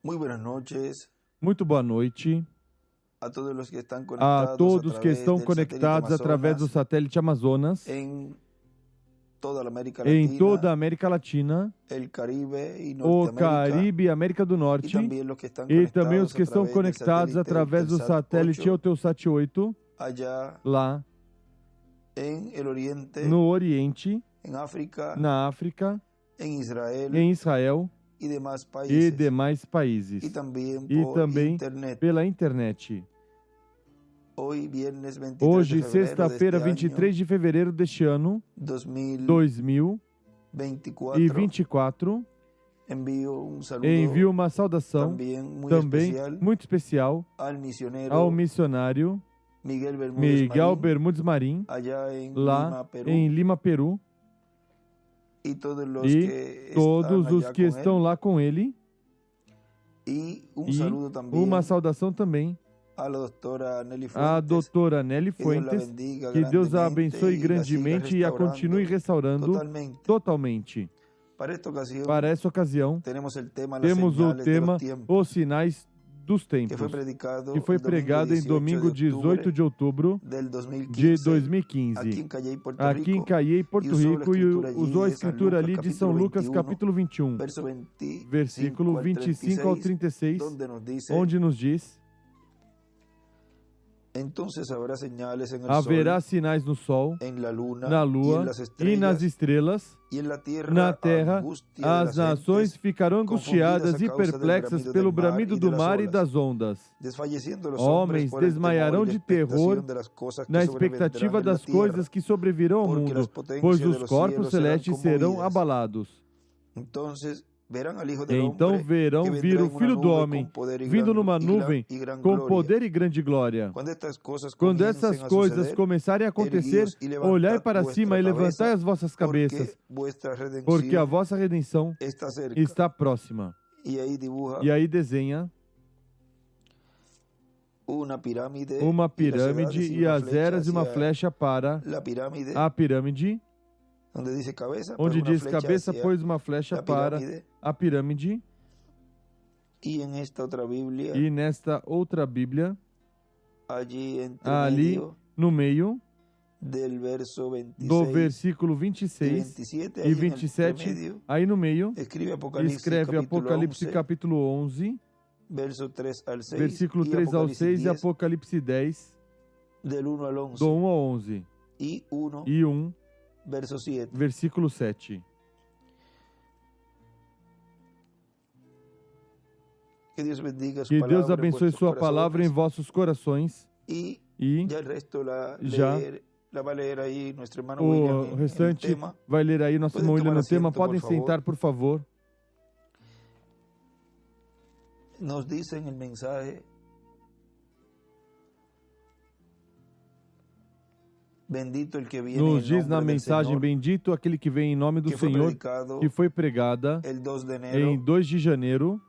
Muy buenas noches Muito boa noite a todos los que están a conectados todos que estão conectados através do satélite Amazonas en toda a América em Latina, toda a América Latina, el Caribe y o Norteamérica, Caribe e América do y Norte, también los que están e conectados através do satélite Eutelsat 8, allá lá en el Oriente, no Oriente, en África, na África, en Israel em Israel y demás e países, demais países, y también e por também internet. pela internet. Hoy, viernes 23 Hoje, de febrero sexta-feira, deste 23 de fevereiro deste ano, año 2024, envío uma saudação também muito especial ao ao missionário Miguel Miguel Bermudes Marim, allá lá em Lima, Peru, e e todos os que estão lá com ele, e e uma saudação também à doutora Nelly Fuentes, que Deus a abençoe grandemente e a continue restaurando totalmente. Para essa ocasião, temos o tema Os Sinais dos Tempos, que foi pregado em domingo 18 de outubro de 2015, aqui em Caiei, Porto Rico, e usou a escritura ali de São Lucas, capítulo 21, versículo 25 ao 36, onde nos diz: haverá sinais no sol, na lua e nas estrelas, na terra. As nações ficarão angustiadas e perplexas pelo bramido do mar e das ondas. Homens desmaiarão de terror na expectativa das coisas que sobrevirão ao mundo, pois os corpos celestes serão abalados. Então verão vir o Filho do Homem vindo numa nuvem com poder e grande glória. Quando essas coisas começarem a acontecer, olhai para cima e levantai as vossas cabeças, porque a vossa redenção está próxima. E aí desenha uma pirâmide e as eras e uma flecha para a pirâmide, onde diz cabeça, pois uma flecha para a pirâmide. E nesta outra Bíblia, ali no meio do versículo 26 e 27, aí no meio, escreve Apocalipse capítulo 11, versículo 3 ao 6, e Apocalipse 10, do 1 ao 11, e 1, versículo 7. Que Deus abençoe sua palavra em vossos corações. E já o restante vai ler aí nosso irmão William no tema. Podem sentar, por favor. Nos dizem no mensagem: nos diz na mensagem: bendito aquele que vem em nome do Senhor, que foi pregada em 2 de janeiro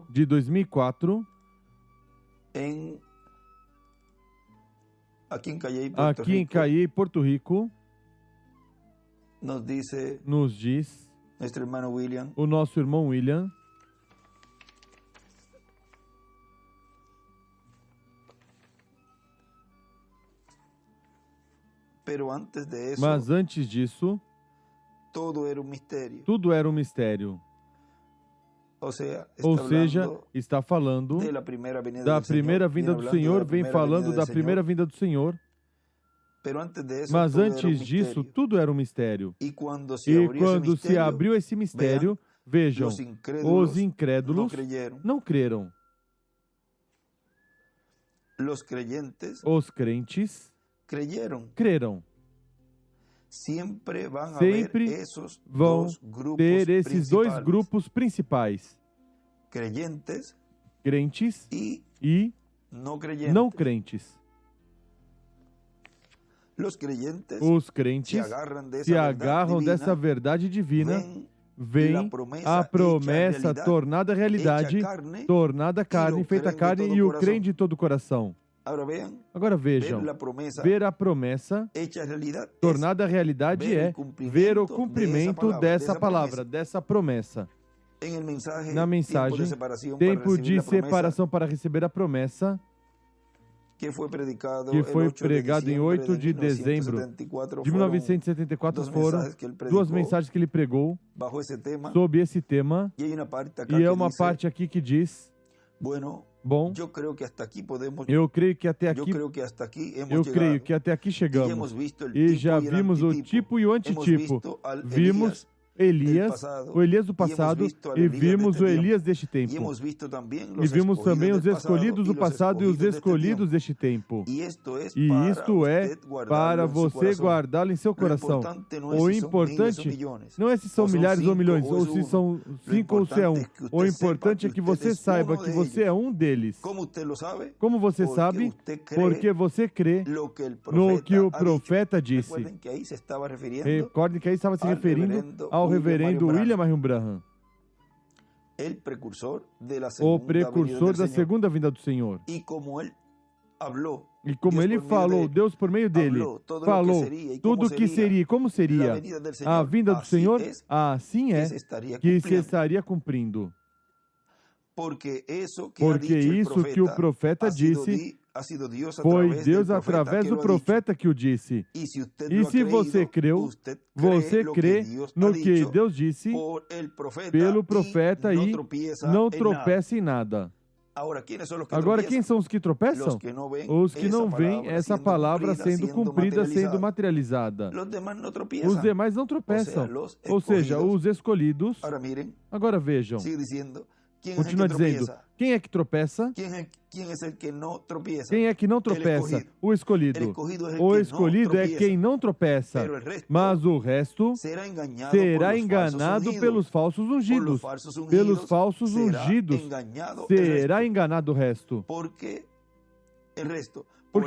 de 2004, aqui em Caiei, Porto Rico. Nos diz o nosso irmão William. Mas antes disso, tudo era um mistério. Ou seja, está falando da primeira vinda do Senhor, vem falando da primeira vinda do Senhor. Mas antes disso, tudo era um mistério. E quando se abriu esse mistério, vejam, os incrédulos não creram. Os crentes creram. Sempre vão ter esses dois grupos principais: crentes e não crentes. Os crentes se agarram dessa verdade divina, vem a promessa tornada realidade, tornada carne, feita carne, e o crê de todo o coração. Agora vejam, ver a promessa tornada realidade é ver o cumprimento dessa palavra, dessa promessa. na mensagem, tempo de separação para receber a promessa, que foi pregado em 8 de dezembro de 1974, foram 2 mensagens que ele pregou sob esse tema, e é uma parte aqui que diz, bom, eu creio que até aqui chegamos, e já vimos o tipo e o antitipo, vimos Elias, o Elias do passado, e vimos o Elias deste tempo. E vimos também os escolhidos do passado e os escolhidos deste tempo. E isto é para você guardá-lo em seu coração. O importante não é se são milhares ou milhões, ou se são 5 ou se é 1. O importante é que você saiba que você é um deles. Como você sabe? Porque você crê no que o profeta disse. Recordem que aí estava se referindo ao reverendo William Marion Branham, o precursor da segunda vinda do Senhor. E como ele falou, Deus por meio dele falou tudo o que seria e como seria a vinda do Senhor, assim é que se estaria cumprindo. Porque isso que o profeta disse foi Deus através do profeta que o disse. E se você creu, você crê no que Deus disse pelo profeta e não tropeça em nada. Agora, quem são os que tropeçam? Os que não veem essa palavra sendo cumprida, sendo materializada. Os demais não tropeçam. Ou seja, os escolhidos. Agora vejam. Continua dizendo, quem é que tropeça? Quem é que não tropeça? O escolhido. O escolhido é quem não tropeça, mas o resto será enganado pelos falsos ungidos. Pelos falsos ungidos será enganado o resto. Porque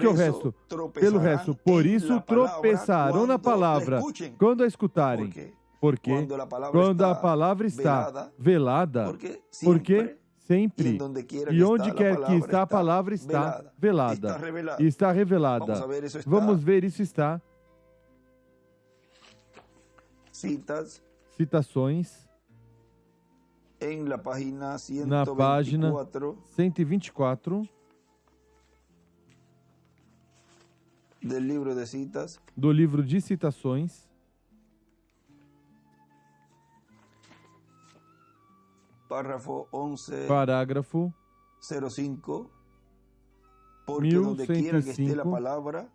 o resto? Pelo resto. Por isso tropeçarão na palavra quando a escutarem. Porque quando a palavra está velada, porque sempre, e onde quer que está a palavra está velada, está revelada. Vamos ver, isso está. Citações na página 124 do livro de citações. Parágrafo 05, porque onde quiera que esté a palavra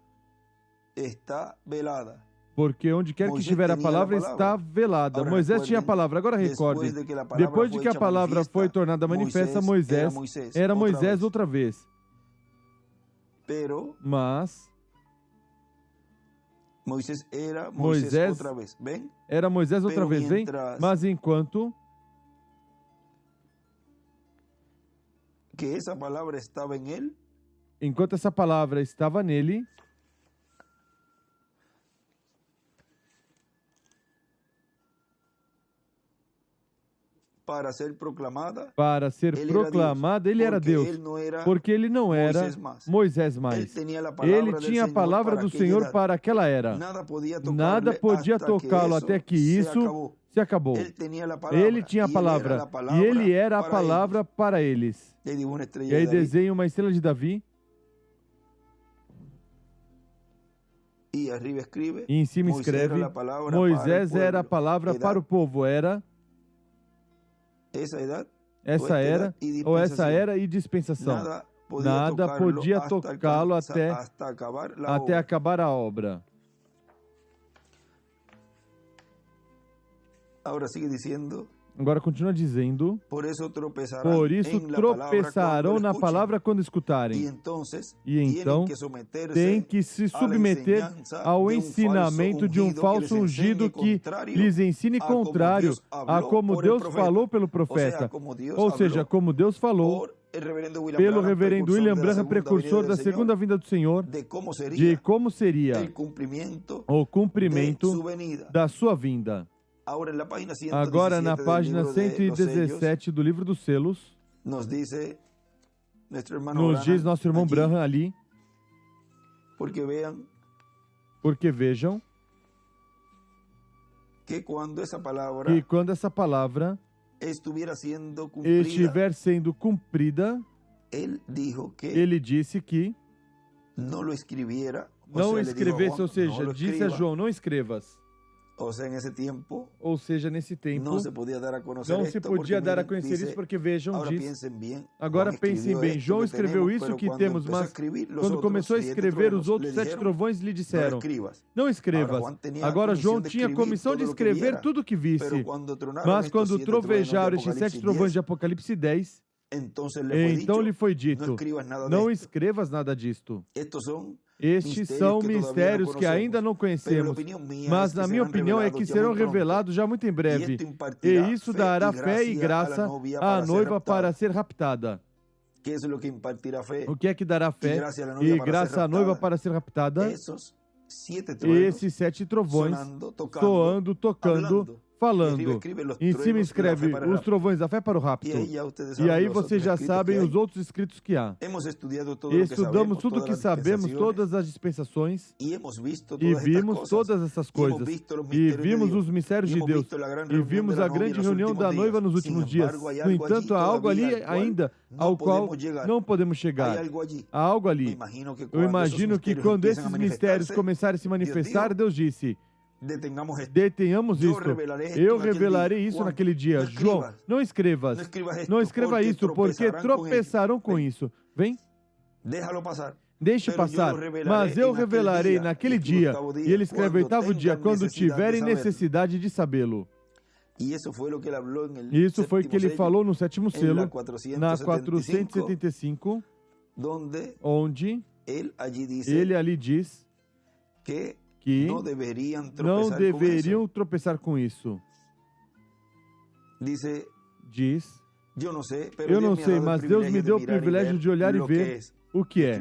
está velada. Porque onde quer que estiver a palavra está velada. Moisés tinha a palavra. Agora recordem, depois de que a palavra foi tornada manifesta, Moisés era Moisés outra vez. Mas Moisés era Moisés outra vez, bem? Mas enquanto essa palavra estava em ele, enquanto essa palavra estava nele, para ser proclamada, ele era Deus, porque ele não era Moisés mais. Ele tinha a palavra do Senhor para aquela era. Nada podia tocá-lo até que isso se acabou. Ele tinha a palavra e ele era a palavra para eles. E aí desenha uma estrela de Davi. E em cima escreve, Moisés era a palavra para o povo, era essa era e dispensação. Nada podia tocá-lo até acabar a obra. Agora continua dizendo, por isso tropeçarão na palavra quando escutarem. E então tem que se submeter ao ensinamento de um falso ungido que lhes ensine contrário a como Deus falou pelo profeta. Ou seja, como Deus falou pelo reverendo William Branham, precursor da segunda vinda do Senhor, de como seria o cumprimento da sua vinda. Agora, na página 117 do livro dos selos, nos diz nosso irmão Branham ali, porque vejam que quando essa palavra estiver sendo cumprida, ele disse que não escrevesse, ou seja, disse a João, não escrevas. Ou seja, nesse tempo, não se podia dar a conhecer isso, porque vejam, diz, agora pensem bem, João escreveu isso que temos, mas quando começou a escrever, os outros 7 trovões lhe disseram, não escrevas. Agora João tinha a comissão de escrever tudo o que visse, mas quando trovejaram estes 7 trovões de Apocalipse 10, então lhe foi dito, não escrevas nada disto. Estes são mistérios que ainda não conhecemos, mas na minha opinião é que serão revelados já muito em breve. E isso dará fé e graça à noiva para ser raptada. O que é que dará fé e graça à noiva para ser raptada? Esses 7 trovões soando, tocando, falando. Em cima escreve os trovões da fé para o rapto. E aí vocês já sabem os outros escritos que há. Estudamos tudo o que sabemos, todas as dispensações, e vimos todas essas coisas. E vimos os mistérios de Deus. E vimos a grande reunião da noiva nos últimos dias. No entanto, há algo ali ainda ao qual não podemos chegar. Há algo ali. Eu imagino que quando esses mistérios começarem a se manifestar, Deus disse, detenhamos isto. Eu revelarei isso naquele dia. João, não escrevas. Não escreva isso, porque tropeçarão com isso. Vem. Deixe passar. Mas eu revelarei naquele dia. E ele escreve 8º dia, quando tiverem necessidade de sabê-lo. Isso foi o que ele falou no 7º selo, na 475, onde ele ali diz que não deveriam tropeçar com isso. Diz, eu não sei, mas Deus me deu o privilégio de olhar e ver o que é,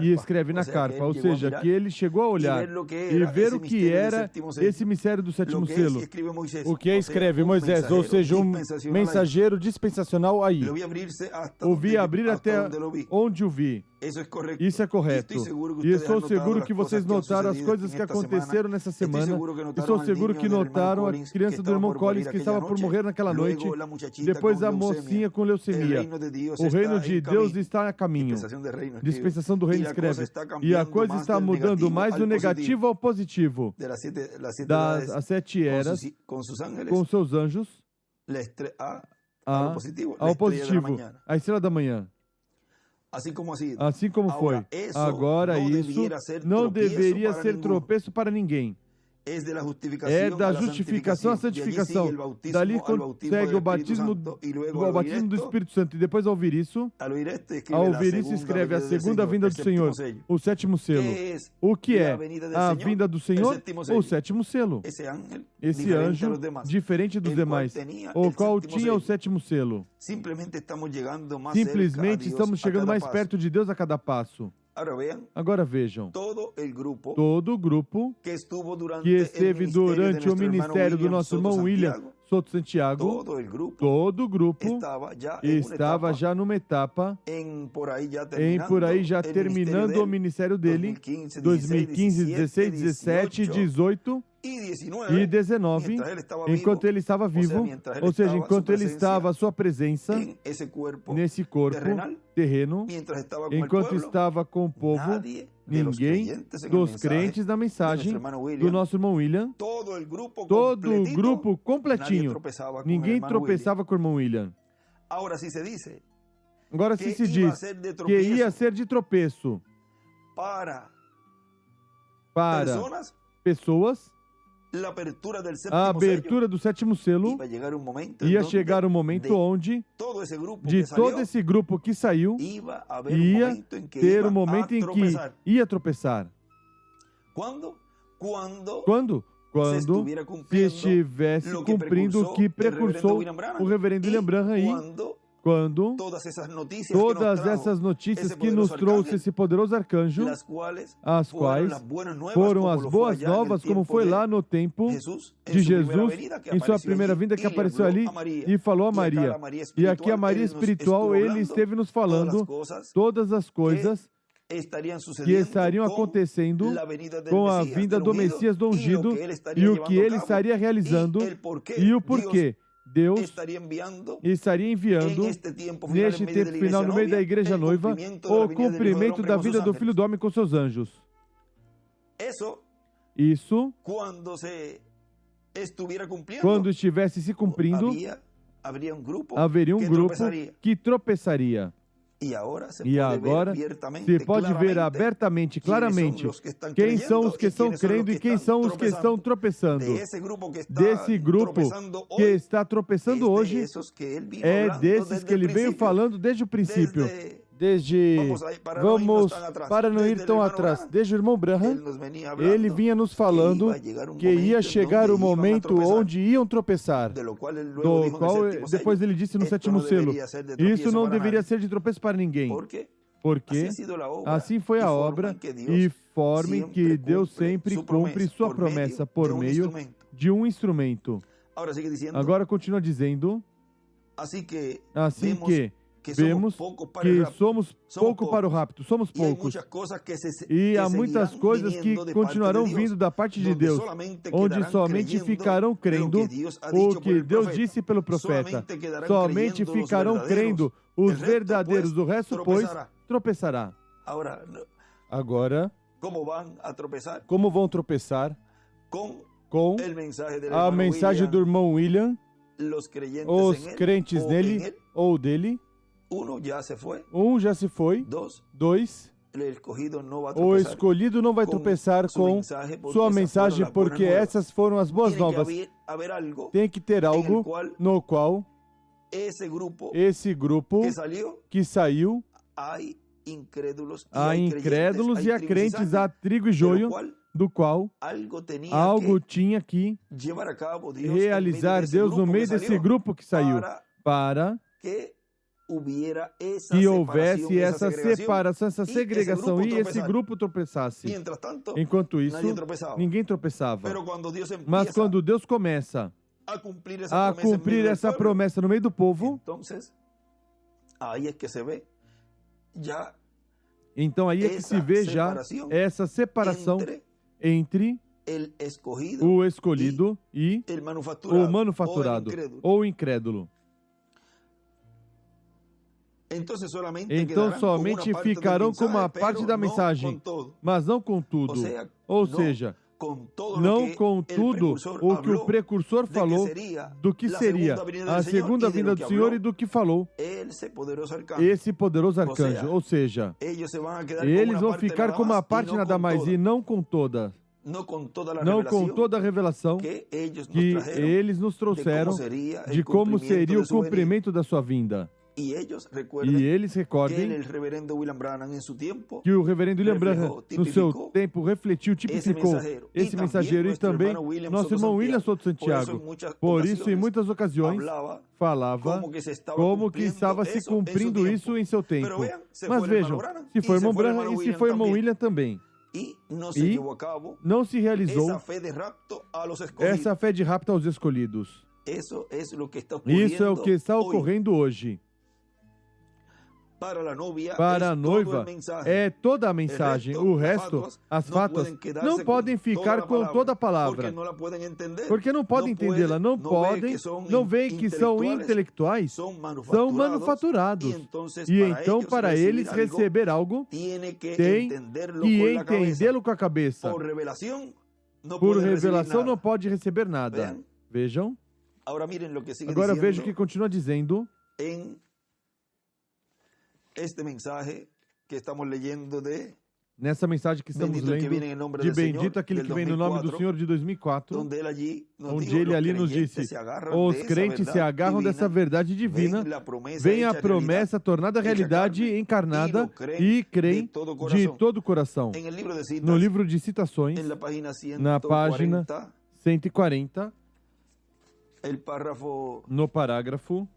e escreve na carpa, ou seja, que ele chegou a olhar e ver o que era esse mistério do 7º selo. O que escreve Moisés, ou seja, um mensageiro dispensacional aí. O vi abrir até onde o vi. Isso é correto. E estou seguro que vocês notaram as coisas que aconteceram nessa semana. Estou seguro que notaram a criança do irmão Collins que estava por morrer naquela noite. Depois a mocinha com leucemia. O reino de Deus está a caminho. Dispensação do reino escreve. E a coisa está mudando mais do negativo ao positivo. Das 7 eras, com seus anjos, ao positivo, a estrela da manhã. Assim como foi. Agora isso não deveria ser tropeço para ninguém. É da justificação à santificação. Dali consegue o batismo do Espírito Santo. E depois, ao ouvir isso, escreve a segunda vinda do Senhor, o 7º selo. O que é a vinda do Senhor? O 7º selo. Esse anjo, diferente dos demais, o qual tinha o 7º selo. Simplesmente estamos chegando mais perto de Deus a cada passo. Agora vejam, todo o grupo que esteve durante o ministério do nosso irmão William Souto Santiago, todo o grupo estava já numa etapa, por aí já terminando o ministério dele, 2015, 16, 17, 18 e 19, enquanto ele estava vivo, ou seja, enquanto ele estava a sua presença nesse corpo terreno, enquanto estava com o povo, ninguém dos crentes da mensagem do nosso irmão William, todo o grupo completinho, ninguém tropeçava com o irmão William. Agora, se diz que ia ser de tropeço para pessoas, a abertura do 7º selo, ia chegar um momento onde, de todo esse grupo que saiu, ia ter um momento em que ia tropeçar. Quando? Quando se estivesse cumprindo o que precursou o reverendo William Branham aí, quando todas essas notícias que nos trouxe esse poderoso arcanjo, as quais foram as boas novas, como foi lá no tempo de Jesus, em sua primeira vinda, que apareceu ali e falou a Maria. E aqui a Maria espiritual, ele esteve nos falando todas as coisas que estariam acontecendo com a vinda do Messias do ungido e o que ele estaria realizando e o porquê Deus estaria enviando, neste tempo final, no meio da igreja noiva, o cumprimento da vida do Filho do Homem com seus anjos. Isso, quando estivesse se cumprindo, haveria um grupo que tropeçaria. E agora se pode ver abertamente, claramente, quem são os que estão crendo e quem são os que estão tropeçando. Desse grupo que está tropeçando hoje, é desses que ele veio falando desde o princípio. Vamos, para não ir tão atrás, desde o irmão Branham, ele vinha nos falando que ia chegar o momento onde iam tropeçar, do qual depois ele disse no sétimo selo, isso não deveria ser de tropeço para ninguém, porque assim foi a obra e forma em que Deus sempre cumpre sua promessa por meio de um instrumento. Agora continua dizendo, assim que vemos que somos pouco para o rapto, somos poucos. E há muitas coisas que continuarão vindo da parte de Deus, onde somente ficarão crendo o que Deus disse pelo profeta. Somente ficarão crendo os verdadeiros, o resto, pois, tropeçará. Agora, como vão tropeçar? Com a mensagem do irmão William, os crentes nele ou dele. Um já se foi. Dois, o escolhido não vai tropeçar com sua mensagem, porque essas foram as boas novas. Tem que ter algo no qual esse grupo que saiu, há incrédulos e há crentes, há trigo e joio, do qual algo tinha que realizar Deus no meio desse grupo que saiu, para que houvesse essa separação, essa segregação, e esse grupo tropeçasse. Enquanto isso, ninguém tropeçava. Mas quando Deus começa a cumprir essa promessa no meio do povo, então aí é que se vê já essa separação entre o escolhido e o manufaturado, ou o incrédulo. Então somente ficarão com uma parte da mensagem, mas não com tudo. Ou seja, não com tudo o que o precursor falou do que seria a segunda vinda do Senhor e do que falou esse poderoso arcanjo. Ou seja, eles vão ficar com uma parte nada mais e não com toda. Não com toda a revelação que eles nos trouxeram de como seria o cumprimento da sua vinda. E eles recordem que o reverendo William Branham, no seu tempo, refletiu, tipificou esse mensageiro, e também nosso irmão William Souto Santiago. Por isso, em muitas ocasiões, falava como que estava se cumprindo isso em seu tempo. Mas vejam, se foi irmão Branham e se foi irmão William também. E não se realizou essa fé de rapto aos escolhidos. Isso é o que está ocorrendo hoje. Para a noiva é toda a mensagem, o resto, as fátuas, não podem ficar com toda a palavra, porque não podem entendê-la, não veem que são intelectuais, são manufaturados. E então, para eles receber algo, tem que entendê-lo com a cabeça. Por revelação não pode receber nada. Vejam. Agora vejam o que continua dizendo. Nessa mensagem que estamos lendo de Bendito aquele que vem no nome do Senhor de 2004, onde ele ali nos disse, os crentes se agarram dessa verdade divina, vem a promessa tornada realidade encarnada e creem de todo o coração. No livro de citações, na página 140, no parágrafo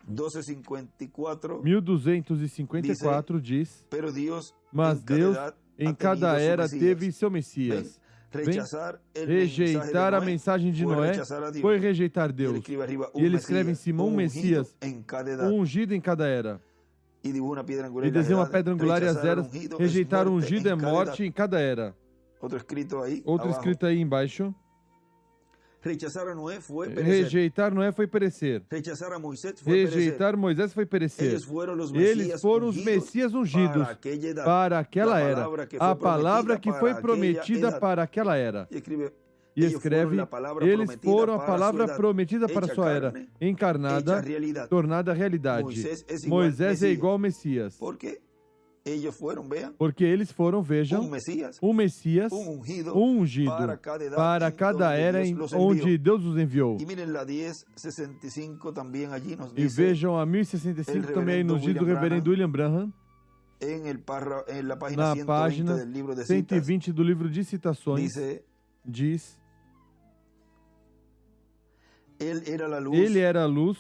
1254 diz, mas Deus em cada era teve seu Messias. Rejeitar a mensagem de Noé foi rejeitar Deus. E ele escreve em cima um Messias, um ungido em cada era. E desenha uma pedra angular e as eras. Rejeitar o ungido é morte em cada era. Outro escrito aí embaixo. Rejeitar Noé foi perecer. Rejeitar Moisés foi perecer. Eles foram os Messias ungidos para aquela era. A palavra que foi prometida para aquela era. E escreve, eles foram a palavra prometida para a sua era, encarnada, tornada realidade. Moisés é igual ao Messias. Porque eles foram, vejam, um Messias, um ungido para cada era onde Deus os enviou. E vejam a 1065 também aí nos diz do reverendo William Branham, na página 120 do livro de citações, diz: ele era a luz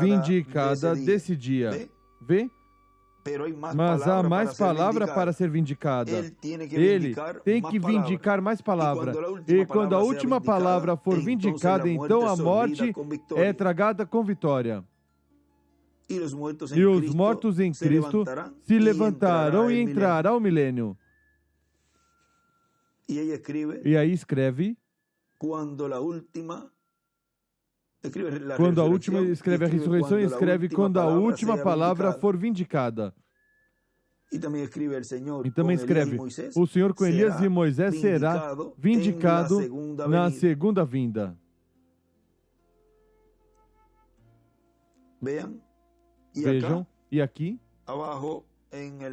vindicada desse dia. Vê? Mas há mais palavra para ser vindicada. Ele tem que vindicar mais palavra. E quando a última palavra for vindicada, então a morte é tragada com vitória. E os mortos em Cristo se levantarão e entrará o milênio. E aí escreve, quando a última escreve a ressurreição e escreve quando a última palavra for vindicada. E também escreve, o Senhor com Elias e Moisés será vindicado na segunda vinda. Vejam, e aqui,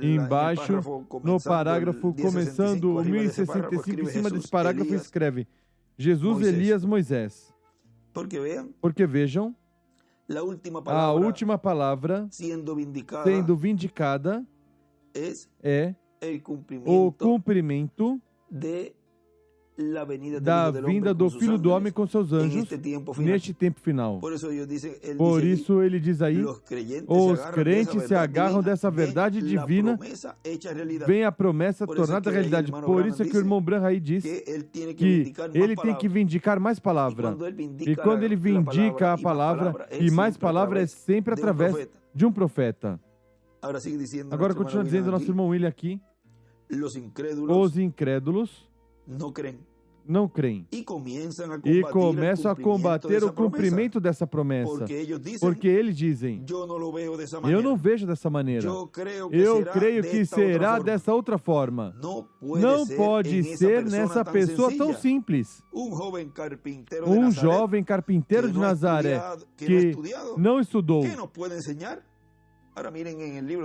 embaixo, no parágrafo começando o 1065, em cima desse parágrafo escreve, Jesus, Elias, Moisés. Porque vejam, a última palavra sendo vindicada é o cumprimento da vinda do Filho do Homem com seus anjos neste tempo final. Por isso ele diz aí, os crentes se agarram dessa verdade divina, vem a promessa tornada realidade. Por isso é que o irmão Branham aí diz que ele tem que vindicar mais palavra. E quando ele vindica a palavra, e mais palavra é sempre através de um profeta. Agora continua dizendo nosso irmão William aqui, os incrédulos não creem e começam a combater o cumprimento dessa promessa, porque eles dizem, eu não vejo dessa maneira, eu creio que será dessa outra forma. Não pode ser nessa pessoa tão simples. Um jovem carpinteiro de Nazaré que não estudou.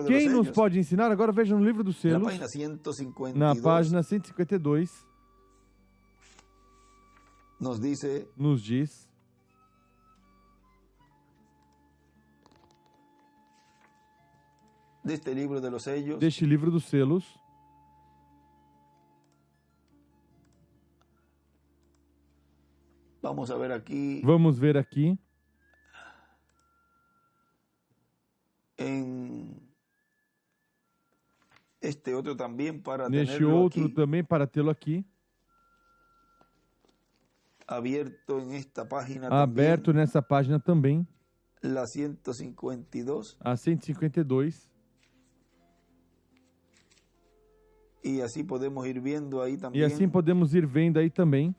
Quem nos pode ensinar? Agora vejam no livro dos selos, na página 152, nos diz, deste livro dos selos, vamos ver aqui, neste outro também para tê-lo aqui, aberto nessa página também, a 152, e assim podemos ir vendo aí também,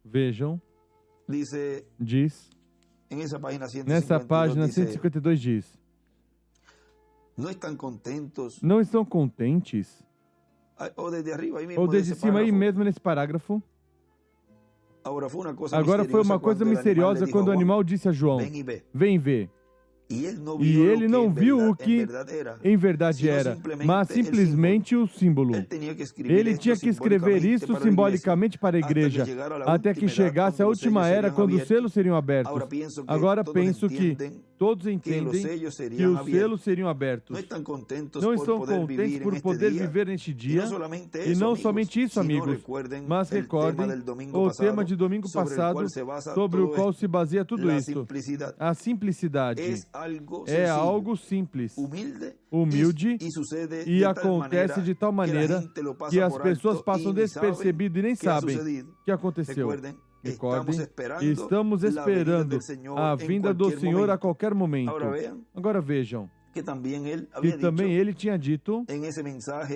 vejam, diz, nessa página 152 diz, não estão contentes, ou desde cima aí mesmo nesse parágrafo. Agora foi uma coisa misteriosa quando o animal disse a João, vem ver. E ele não viu o que em verdade era, mas simplesmente o símbolo. Ele tinha que escrever isso simbolicamente para a igreja, até que chegasse a última era, quando os selos seriam abertos. Agora penso que todos entendem que os selos seriam abertos. Não estão contentes por poder viver neste dia, e não somente isso, amigos, mas recordem o tema de domingo passado, sobre o qual se baseia tudo isso. A simplicidade é algo simples, humilde, e acontece de tal maneira que as pessoas passam despercebido e nem sabem o que aconteceu. Recordem, estamos esperando a vinda do Senhor a qualquer momento. Agora vejam, que também ele tinha dito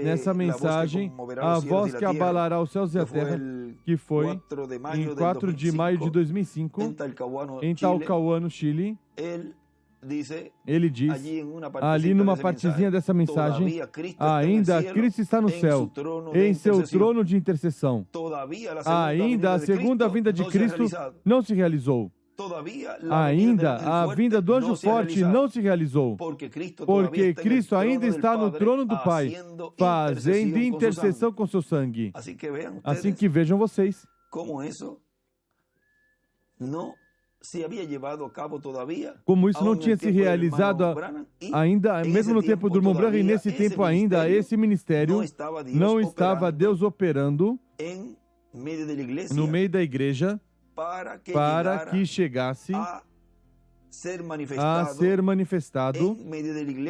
nessa mensagem, a voz que abalará os céus e a terra, que foi em 4 de maio de 2005, em Talcahuano, Chile. Ele diz, ali numa partezinha dessa mensagem, ainda Cristo está no céu, em seu trono de intercessão. Ainda a segunda vinda de Cristo não se realizou. Ainda a vinda do anjo forte não se realizou, porque Cristo ainda está no trono do Pai, fazendo intercessão com seu sangue. Assim que vejam vocês como isso não tinha se realizado ainda, mesmo no tempo do irmão Branham, e nesse tempo ainda, esse ministério não estava Deus operando no meio da igreja para que chegasse a ser manifestado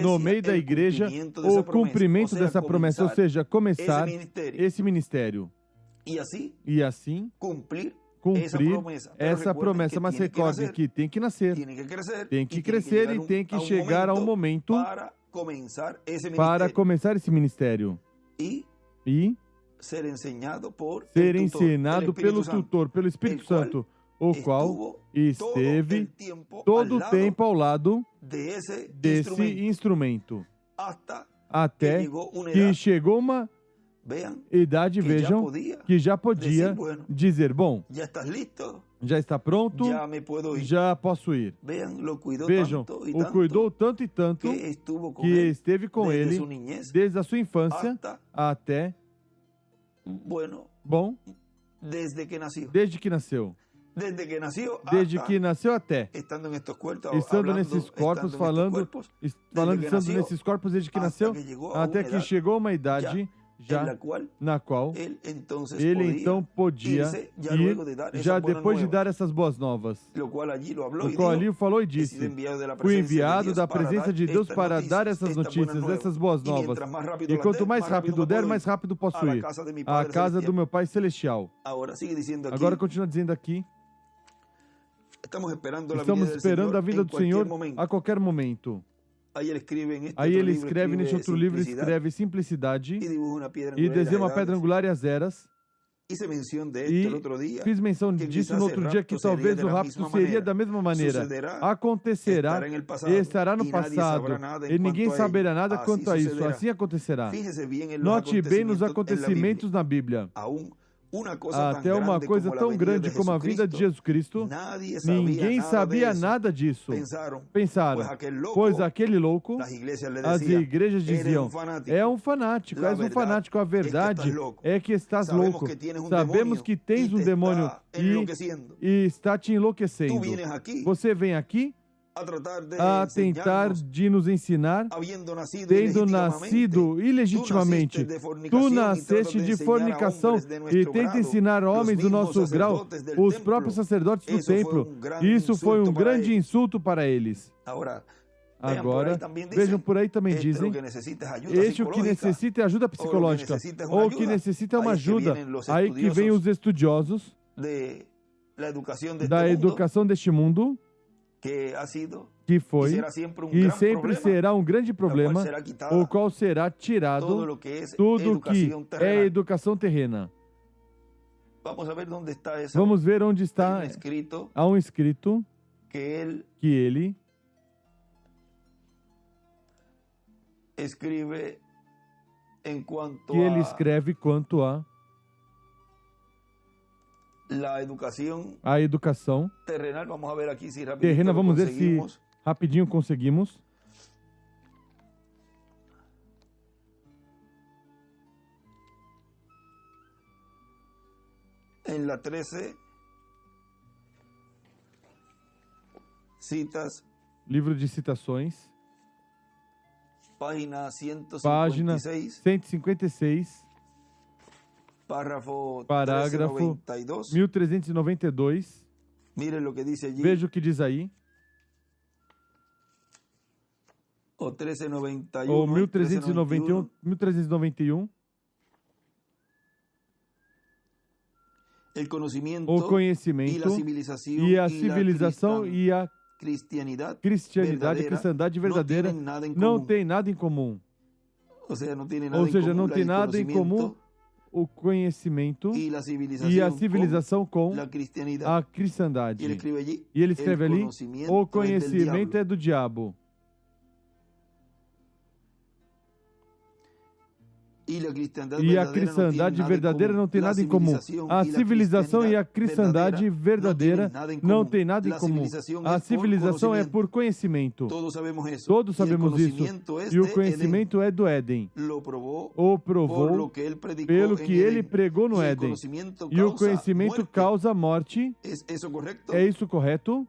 no meio da igreja o cumprimento dessa promessa, ou seja, começar esse ministério. E assim cumprir essa promessa. Mas recorde que tem que nascer, tem que crescer e tem que chegar a um momento para começar esse ministério e ser ensinado pelo tutor, pelo Espírito Santo, o qual esteve todo o tempo ao lado desse instrumento, até que chegou uma idade, vejam, que já podia dizer, bom, já está pronto, já posso ir. Vejam, o cuidou tanto e tanto que esteve com ele desde a sua infância até, bom, desde que nasceu. Desde que nasceu até, estando nesses corpos, falando estando nesses corpos desde que nasceu, até que chegou uma idade na qual ele então podia ir, já depois de dar essas boas novas. O qual ali falou e disse, fui enviado da presença de Deus para dar essas notícias, essas boas novas. E quanto mais rápido der, mais rápido posso ir à casa do meu Pai Celestial. Agora continua dizendo aqui, estamos esperando a vinda do Senhor a qualquer momento. Aí ele escreve neste outro livro, escreve simplicidade e desenha uma pedra angular e as eras. E fiz menção disso no outro dia, que talvez o rapto seria da mesma maneira. Acontecerá e estará no passado, e ninguém saberá nada quanto a isso. Assim acontecerá. Note bem nos acontecimentos na Bíblia. Até uma coisa tão grande como a vinda de Jesus Cristo, ninguém sabia nada disso. Pensaram, pois aquele louco, as igrejas diziam, é um fanático, és um fanático. A verdade é que estás louco. Sabemos que tens um demônio e está te enlouquecendo. Você vem aqui a tentar de nos ensinar, tendo nascido ilegitimamente. Tu nasceste de fornicação e tenta ensinar homens do nosso grau, os próprios sacerdotes do templo. Isso foi um grande insulto para eles. Agora, vejam, por aí também dizem, este o que necessita é ajuda psicológica, ou o que necessita é uma ajuda. Aí que vem os estudiosos da educação deste mundo, que foi e sempre será um grande problema, o qual será tirado tudo que é educação terrena. Vamos ver onde está. Há um escrito que ele escreve quanto a educação terrena. Vamos ver se rapidinho conseguimos. En la 13, citas, livro de citações, página 156, parágrafo 1392. Veja o que diz aí. Ou 1391. Ou 1391. O conhecimento e a civilização e a cristianidade, a cristandade verdadeira não tem nada em comum. Ou seja, não tem nada em comum o conhecimento e a civilização com a cristandade. E ele escreve ali, o conhecimento é do diabo. E a cristandade verdadeira não tem nada em comum. A civilização e a cristandade verdadeira não tem nada em comum. A civilização é por conhecimento. Todos sabemos isso. E o conhecimento é do Éden. O provou pelo que ele pregou no Éden. E o conhecimento causa morte. É isso correto?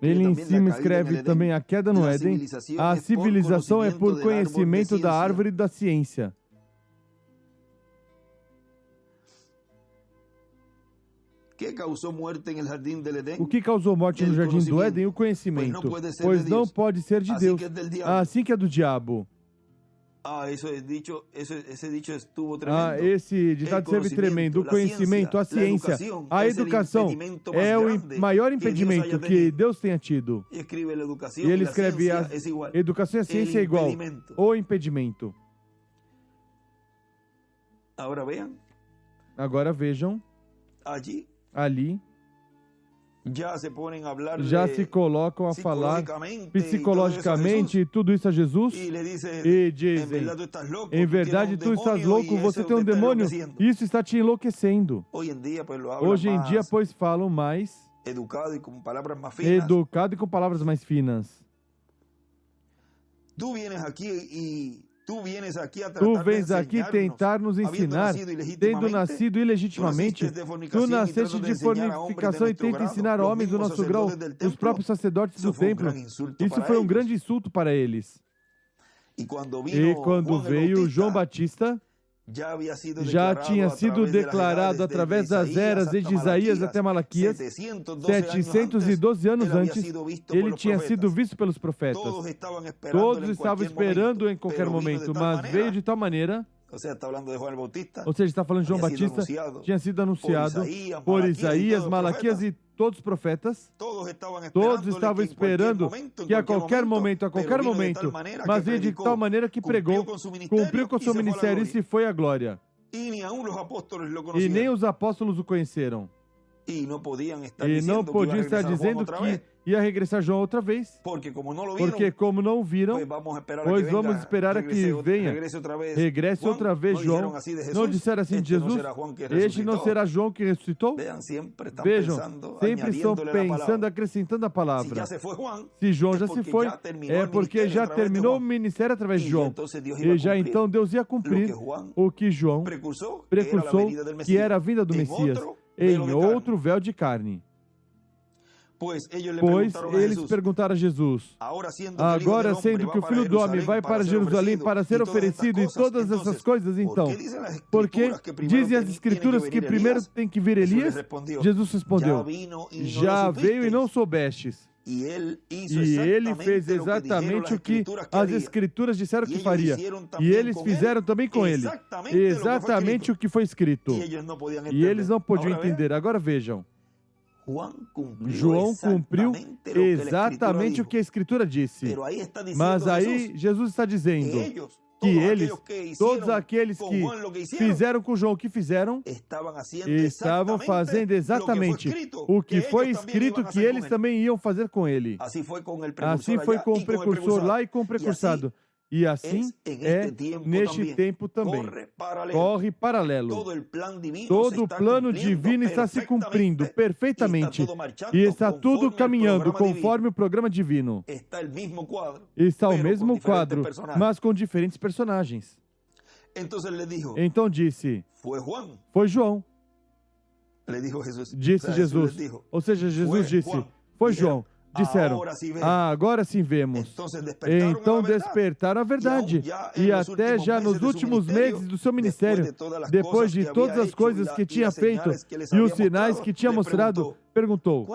Ele em cima escreve também a queda no Éden. A civilização é por conhecimento da árvore da ciência. O que causou morte no jardim do Éden? O conhecimento. Pois não pode ser de Deus. Assim que é do diabo. Esse ditado serve tremendo. O conhecimento, a ciência, a educação é o maior impedimento que Deus tenha tido. E ele escreve, a educação e a ciência é igual, o impedimento. Agora vejam, ali, já se colocam a falar psicologicamente tudo isso a Jesus e dizem, em verdade tu estás louco, você tem um demônio, isso está te enlouquecendo. Hoje em dia, pois, falam mais educado e com palavras mais finas. Tu vens aqui tentar nos ensinar, tendo nascido ilegitimamente, tu nasceste de fornicação e tenta ensinar homens do nosso grau, os próprios sacerdotes do templo. Isso foi um grande insulto para eles. E quando veio João Batista, já tinha sido declarado através das eras de Isaías até Malaquias, 712 anos antes, ele tinha sido visto pelos profetas. Todos estavam esperando em qualquer momento, mas veio de tal maneira... Ou seja, está falando de João Batista, tinha sido anunciado por Isaías, Malaquias e todos os profetas. Todos estavam esperando que a qualquer momento, mas veio de tal maneira que pregou, cumpriu com o seu ministério e se foi a glória. E nem os apóstolos o conheceram. E não podiam estar dizendo que ia regressar João outra vez. Porque como não o viram, pois vamos esperar a que venha. Regresse outra vez João. Não disseram assim de Jesus? Este não será João que ressuscitou? Vejam, sempre estão pensando, acrescentando a palavra. Se João já se foi, é porque já terminou o ministério através de João. E já então Deus ia cumprir o que João precursou, que era a vinda do Messias, em outro véu de carne. Pois eles perguntaram a Jesus, agora sendo que o Filho do Homem vai para Jerusalém para ser oferecido e todas essas coisas, então, porque dizem as Escrituras que primeiro tem que vir Elias? Jesus respondeu, já veio e não soubestes. E ele fez exatamente o que as Escrituras disseram que faria. E eles fizeram também com ele. Exatamente o que foi escrito. E eles não podiam entender. Agora vejam. João cumpriu exatamente o que a Escritura disse. Mas aí Jesus está dizendo que eles, todos aqueles que fizeram com João o que fizeram, estavam fazendo exatamente o que foi escrito que eles também iam fazer com ele. Assim foi com o precursor lá e com o precursado. E assim é neste tempo também. Corre paralelo. Todo o plano divino está se cumprindo perfeitamente. E está tudo caminhando conforme o programa divino. Está o mesmo quadro, mas com diferentes personagens. Então disse, foi João. Disse Jesus. Ou seja, Jesus disse, foi João. Disseram, agora sim vemos. Então despertaram a verdade. E até já nos últimos meses do seu ministério, depois de todas as coisas que tinha feito e os sinais que tinha mostrado, perguntou: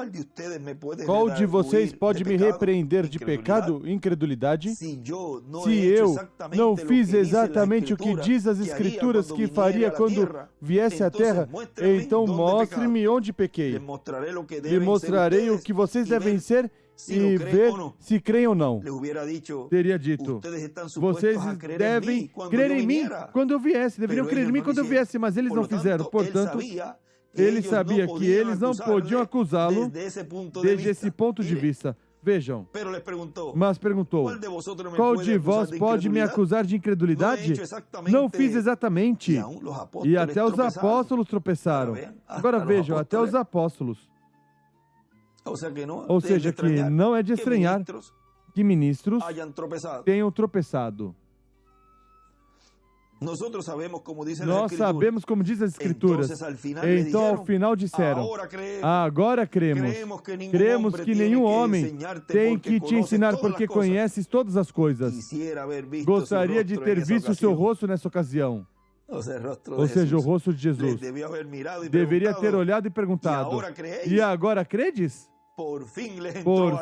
qual de vocês pode me repreender de pecado, incredulidade? Se eu não fiz exatamente o que diz as Escrituras que faria quando viesse à terra, então mostre-me onde pequei. Lhe mostrarei o que vocês devem ser e ver se creem ou não. Teria dito: vocês devem crer em mim quando eu viesse, deveriam crer em mim quando eu viesse, mas eles não fizeram. Portanto, ele sabia que eles não podiam acusá-lo desde esse ponto de vista. Vejam, mas perguntou: qual de vós pode me acusar de incredulidade? Não fiz exatamente. E até os apóstolos tropeçaram. Agora vejam, até os apóstolos. Ou seja, que não é de estranhar que ministros tenham tropeçado. Nós sabemos como diz as Escrituras. Então, ao final disseram: agora cremos. Cremos que nenhum homem tem que te ensinar porque conheces todas as coisas. Gostaria de ter visto o seu rosto nessa ocasião. Ou seja, o rosto de Jesus. Deveria ter olhado e perguntado: e agora credes? Por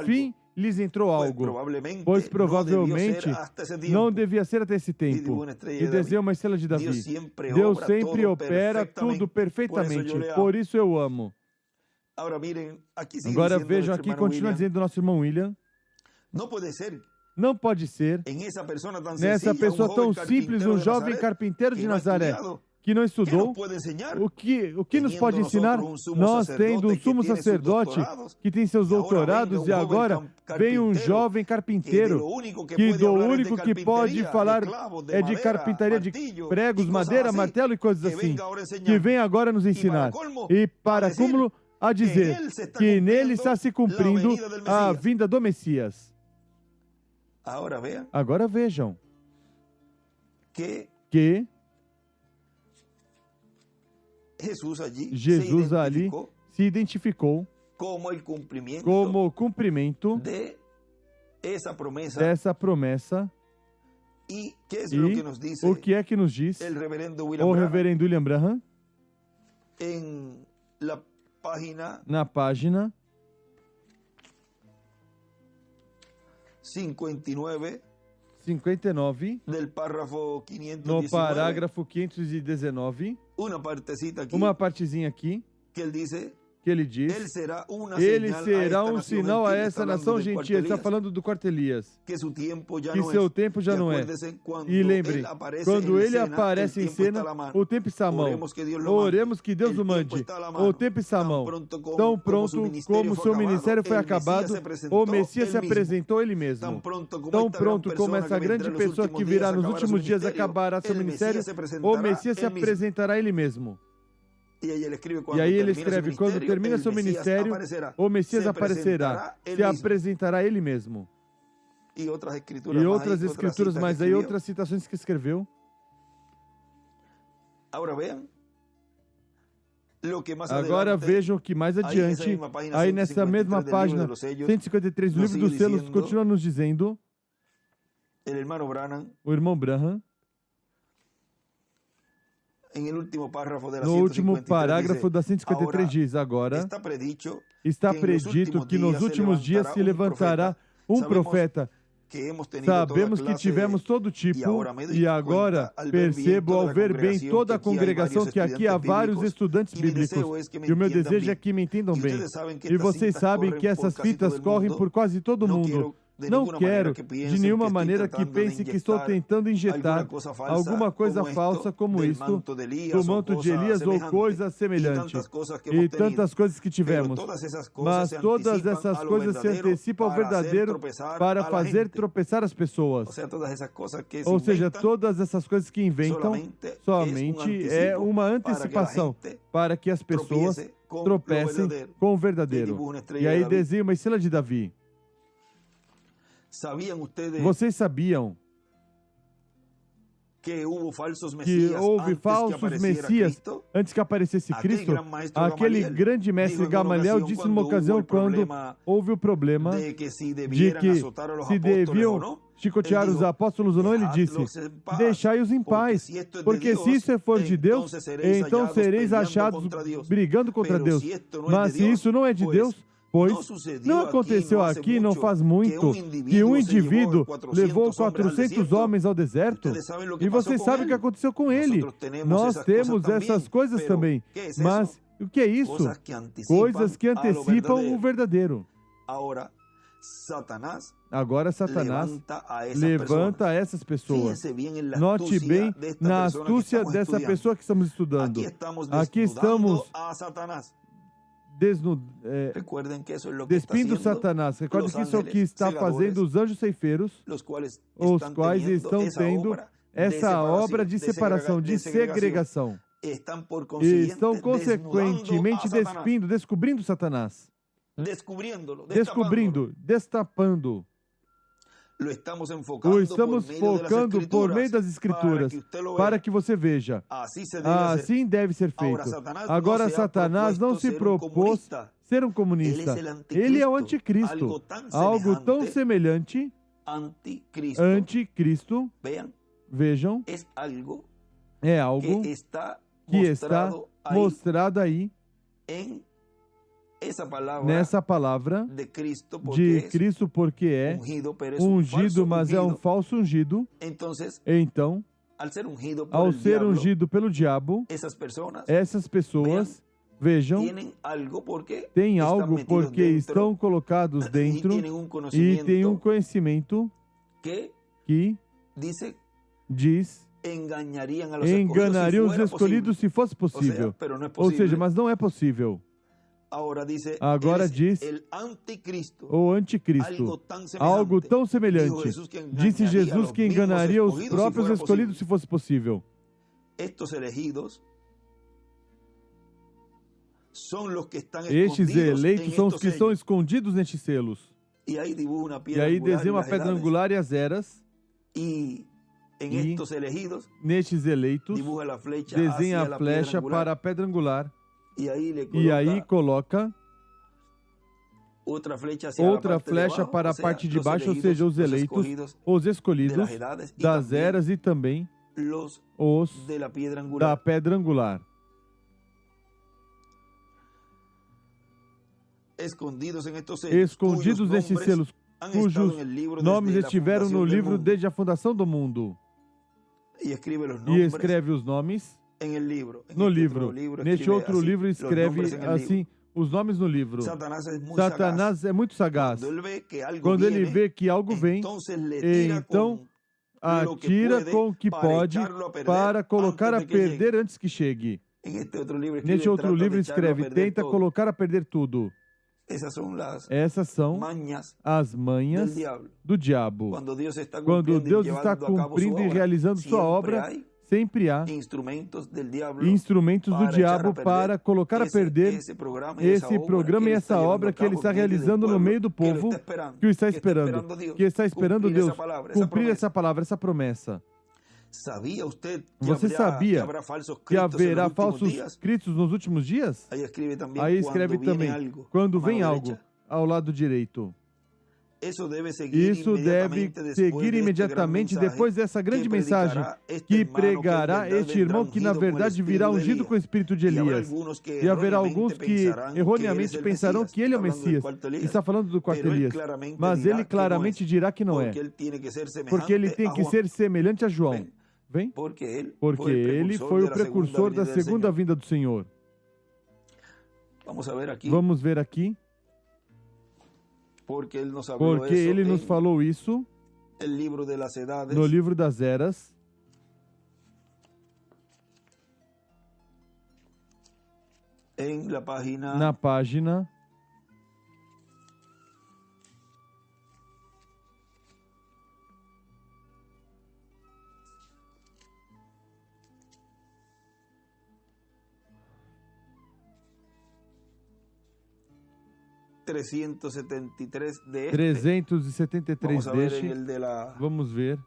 fim, lhes entrou algo, pois provavelmente não devia ser até esse tempo. E desenha uma estrela de Davi. Deus sempre opera tudo perfeitamente, por isso eu amo. Agora vejam aqui, continua dizendo o nosso irmão William. Não pode ser, nessa pessoa tão simples, um jovem carpinteiro de Nazaré, que não estudou, o que nos pode ensinar? Nós, tendo um sumo sacerdote que tem seus doutorados, e agora vem um jovem carpinteiro, que do único que pode falar é de carpintaria de pregos, madeira, martelo e coisas assim, que vem agora nos ensinar. E para cúmulo, a dizer que nele está se cumprindo a vinda do Messias. Agora vejam que Jesus ali se identificou como o cumprimento dessa promessa. E o que é que nos diz o reverendo William Branham? Na página 59, no parágrafo 519, uma partezinha aqui, que ele diz: ele será um sinal a essa nação gentil. Ele está falando do quarto Elias, que seu tempo já não é. E lembrem, quando ele aparece em cena, o tempo está à mão. Oremos que Deus o mande. O tempo está à mão. Tão pronto como seu ministério foi acabado, o Messias se apresentou ele mesmo. Tão pronto como essa grande pessoa que virá nos últimos dias acabará seu ministério, o Messias se apresentará ele mesmo. E aí ele escreve: quando termina seu ministério, o Messias aparecerá, se apresentará ele mesmo. E outras escrituras, mas aí outras citações que escreveu. Agora vejam que mais adiante, aí nessa mesma página 153 do livro dos selos, continua nos dizendo, o irmão Branham, no último parágrafo da 153 diz: agora está predito que nos últimos dias se levantará um profeta. Sabemos que tivemos todo tipo, e agora percebo ao ver bem toda a congregação que aqui há vários estudantes bíblicos, e o meu desejo é que me entendam bem. E vocês sabem que essas fitas correm por quase todo mundo. Não quero, de nenhuma maneira, que pense que estou tentando injetar alguma coisa falsa como isto, do manto de Elias ou coisa semelhante, e tantas coisas que tivemos. Mas todas essas coisas se antecipam ao verdadeiro para fazer tropeçar as pessoas. Ou seja, todas essas coisas que inventam somente é uma antecipação para que as pessoas tropecem com o verdadeiro. E aí desenha uma estrela de Davi. Vocês sabiam que houve falsos messias antes que aparecesse Cristo, aquele grande mestre Gamaliel disse numa ocasião quando houve o problema de que se deviam chicotear os apóstolos ou não, ele disse: deixai-os em paz, porque se isso for de Deus, então sereis achados brigando contra Deus. Mas se isso não é de Deus, pois não aconteceu aqui, não faz muito, que um indivíduo levou 400 homens ao deserto, e você sabe o que aconteceu com ele. Nós temos essas coisas também, mas o que é isso? Coisas que antecipam o verdadeiro. Agora Satanás levanta essas pessoas. Note bem na astúcia dessa pessoa que estamos estudando. Aqui estamos despindo Satanás. Recorde que isso é o que está fazendo os anjos ceifeiros, os quais estão tendo essa obra de separação, de segregação. E estão consequentemente descobrindo Satanás. Destapando. O estamos focando por meio das Escrituras, para que você veja. Assim deve ser feito. Agora, Satanás não se propôs ser um comunista. Ele é o anticristo. Algo tão semelhante, anticristo, vejam, é algo que está mostrado aí nessa palavra de Cristo, porque é ungido, mas é um falso ungido. Então, ao ser ungido pelo diabo, essas pessoas, vejam, têm algo porque estão colocados dentro e têm um conhecimento que diz: enganariam os escolhidos se fosse possível. Ou seja, mas não é possível. Agora diz o anticristo, algo tão semelhante. Disse Jesus que enganaria os próprios escolhidos se fosse possível. Estes eleitos são os que estão escondidos nestes selos. E aí desenha uma pedra angular e as eras. E nestes eleitos desenha a flecha para a pedra angular. E aí coloca outra flecha para a parte de baixo, ou seja, os eleitos, os escolhidos das eras e também os da pedra angular. Escondidos nestes selos, cujos nomes estiveram no livro desde a fundação do mundo. E escreve os nomes no livro. Neste outro livro escreve assim os nomes no livro. Satanás é muito sagaz. Quando ele vê que algo vem, então atira com o que pode para colocar a perder antes que chegue. Neste outro livro escreve: tenta colocar a perder tudo. Essas são as manhas do diabo. Quando Deus está cumprindo e realizando sua obra, sempre há instrumentos do diabo para colocar a perder esse programa e essa obra que ele está realizando no meio do povo, que o está esperando, Deus cumprir essa palavra, essa promessa. Você sabia que haverá falsos cristos nos últimos dias? Aí escreve também, quando vem algo ao lado direito. Isso deve seguir imediatamente depois dessa grande mensagem que pregará este irmão que na verdade virá ungido com o espírito de Elias. E haverá alguns que erroneamente pensarão que ele é o Messias. Está falando do quarto Elias. Mas ele claramente dirá que não é. Porque ele tem que ser semelhante a João. Vem? Porque ele foi o precursor da segunda vinda do Senhor. Vamos ver aqui. Porque ele nos falou isso no livro das eras. Na página 373 deste. Vamos ver.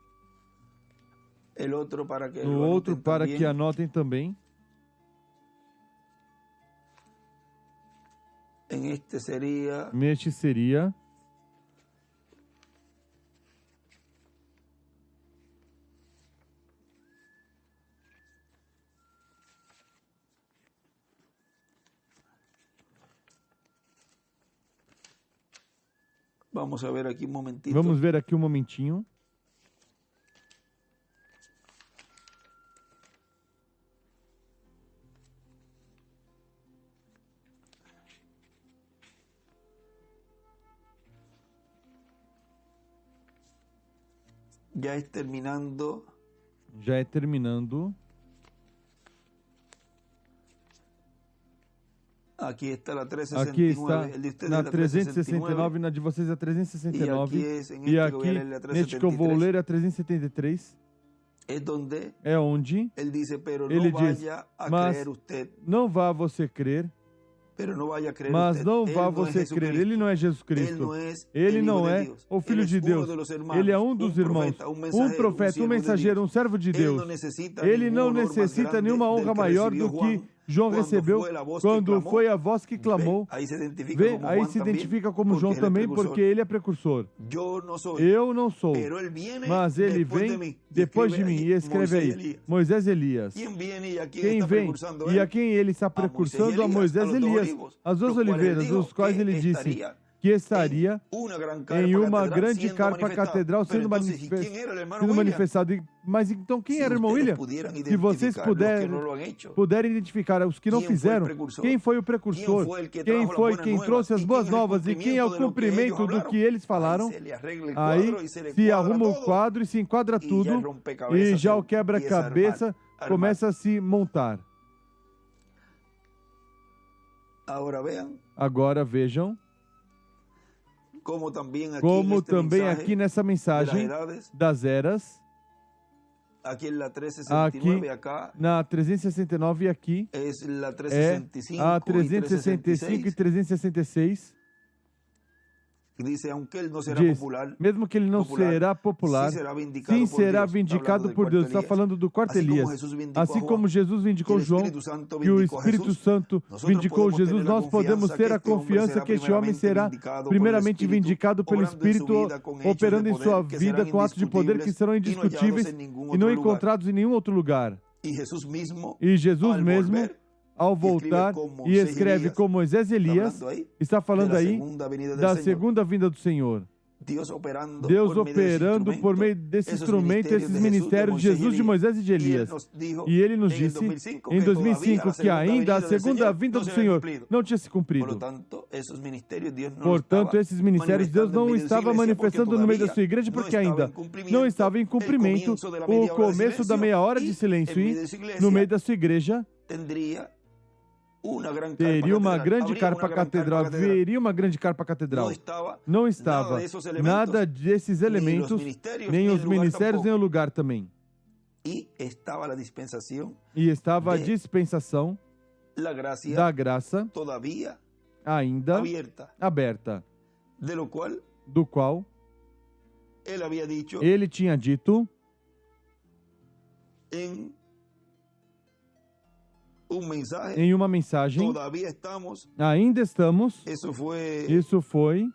O outro para que anotem também. Neste seria... Vamos ver aqui um momentito. Vamos ver aqui um momentinho. Já é terminando. Já é terminando. Aqui está a 369. Aqui está na 369, na de vocês é a 369. E aqui, neste que eu vou ler, é a 373. É onde ele diz, mas não vá você crer. Mas não vá você crer, ele não é Jesus Cristo, ele não é o Filho de Deus, ele é um dos irmãos, um profeta, um mensageiro, um servo de Deus. Ele não necessita nenhuma honra maior do que João recebeu quando foi a voz que clamou. Aí se identifica como João também, porque ele é precursor. Eu não sou, mas ele vem depois de mim, e escreve aí, Moisés e Elias. Quem vem e a quem ele está precursando? A Moisés e Elias, as duas oliveiras, os quais ele disse que estaria em uma grande carpa catedral sendo manifestado. Mas então quem era o irmão William? Se vocês puderem identificar os que não fizeram, quem foi o precursor? Quem foi quem trouxe as boas novas e quem é o cumprimento do que eles falaram? Aí se arruma o quadro e se enquadra tudo e já o quebra-cabeça começa a se montar. Agora vejam. Como também aqui nessa mensagem das eras, aqui na 369 e aqui é a 365 e 366. Diz, mesmo que ele não será popular, sim será vindicado por Deus. Está falando do quarto Elias. Assim como Jesus vindicou João e o Espírito Santo vindicou Jesus, nós podemos ter a confiança que este homem será primeiramente vindicado pelo Espírito, operando em sua vida com atos de poder que serão indiscutíveis e não encontrados em nenhum outro lugar. E Jesus mesmo, ao voltar e escreve com Moisés e Elias, está falando aí da segunda vinda do Senhor. Deus operando por meio desse instrumento, esses ministérios de Jesus, de Moisés e de Elias. E ele nos disse em 2005 que ainda a segunda vinda do Senhor não tinha se cumprido. Portanto, esses ministérios Deus não estava manifestando no meio da sua igreja porque ainda não estava em cumprimento o começo da meia hora de silêncio. E no meio da sua igreja teria uma grande carpa catedral, veria uma grande carpa catedral. Não estava nada desses elementos, nem os ministérios, nem o lugar também. E estava a dispensação da graça ainda aberta, do qual ele tinha dito em uma mensagem, ainda estamos, isso foi